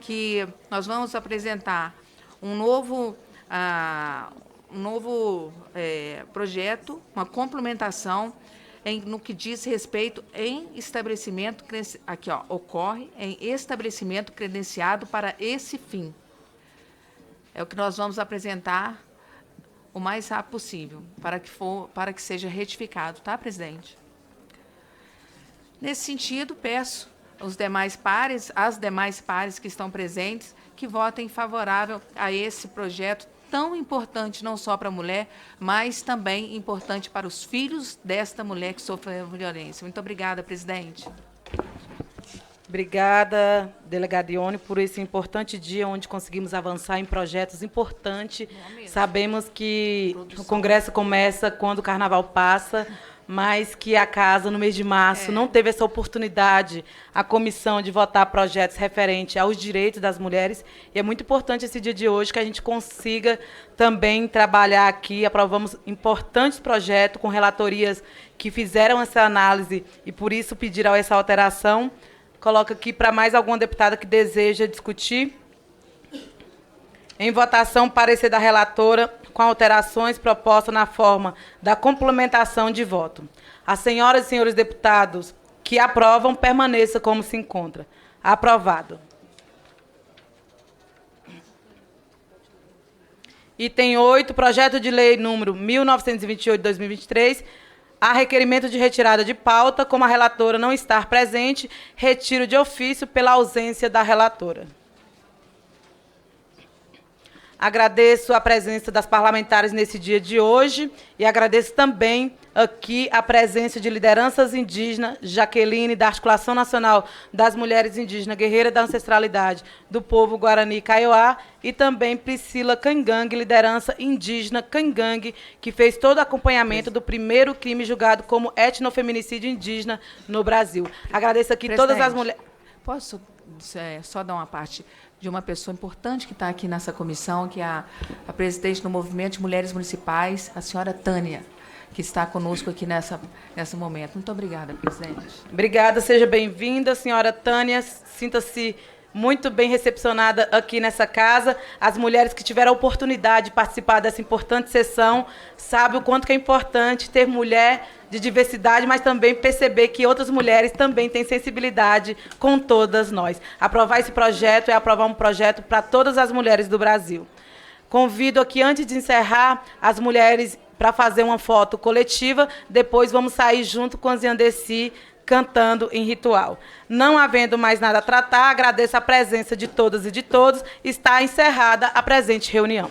que nós vamos apresentar um novo projeto, uma complementação no que diz respeito em estabelecimento, aqui ó, ocorre em estabelecimento credenciado para esse fim. É o que nós vamos apresentar o mais rápido possível, para que seja retificado, tá, presidente? Nesse sentido, peço às demais pares que estão presentes que votem favorável a esse projeto tão importante não só para a mulher, mas também importante para os filhos desta mulher que sofreu violência. Muito obrigada, presidente. Obrigada, delegada Ione, por esse importante dia onde conseguimos avançar em projetos importantes. Sabemos que o Congresso começa quando o Carnaval passa, mas que a Casa, no mês de março, não teve essa oportunidade, a comissão, de votar projetos referentes aos direitos das mulheres. E é muito importante esse dia de hoje que a gente consiga também trabalhar aqui. Aprovamos importantes projetos com relatorias que fizeram essa análise e, por isso, pediram essa alteração. Coloco aqui para mais alguma deputada que deseja discutir. Em votação, parecer da relatora com alterações propostas na forma da complementação de voto. As senhoras e senhores deputados que aprovam, permaneça como se encontra. Aprovado. Item 8, projeto de lei número 1928 de 2023, a requerimento de retirada de pauta, como a relatora não estar presente, retiro de ofício pela ausência da relatora. Agradeço a presença das parlamentares nesse dia de hoje e agradeço também aqui a presença de lideranças indígenas, Jaqueline, da Articulação Nacional das Mulheres Indígenas, guerreira da ancestralidade do povo Guarani Kaiowá, e também Priscila Cangangue, liderança indígena Cangangue, que fez todo o acompanhamento do primeiro crime julgado como etnofeminicídio indígena no Brasil. Agradeço aqui todas as mulheres. Posso só dar uma parte de uma pessoa importante que está aqui nessa comissão, que é a presidente do Movimento de Mulheres Municipais, a senhora Tânia, que está conosco aqui nesse momento. Muito obrigada, presidente. Obrigada, seja bem-vinda, senhora Tânia. Sinta-se muito bem recepcionada aqui nessa casa. As mulheres que tiveram a oportunidade de participar dessa importante sessão sabem o quanto que é importante ter mulher de diversidade, mas também perceber que outras mulheres também têm sensibilidade com todas nós. Aprovar esse projeto é aprovar um projeto para todas as mulheres do Brasil. Convido aqui, antes de encerrar, as mulheres para fazer uma foto coletiva. Depois vamos sair junto com as Yandessi cantando em ritual. Não havendo mais nada a tratar, agradeço a presença de todas e de todos. Está encerrada a presente reunião.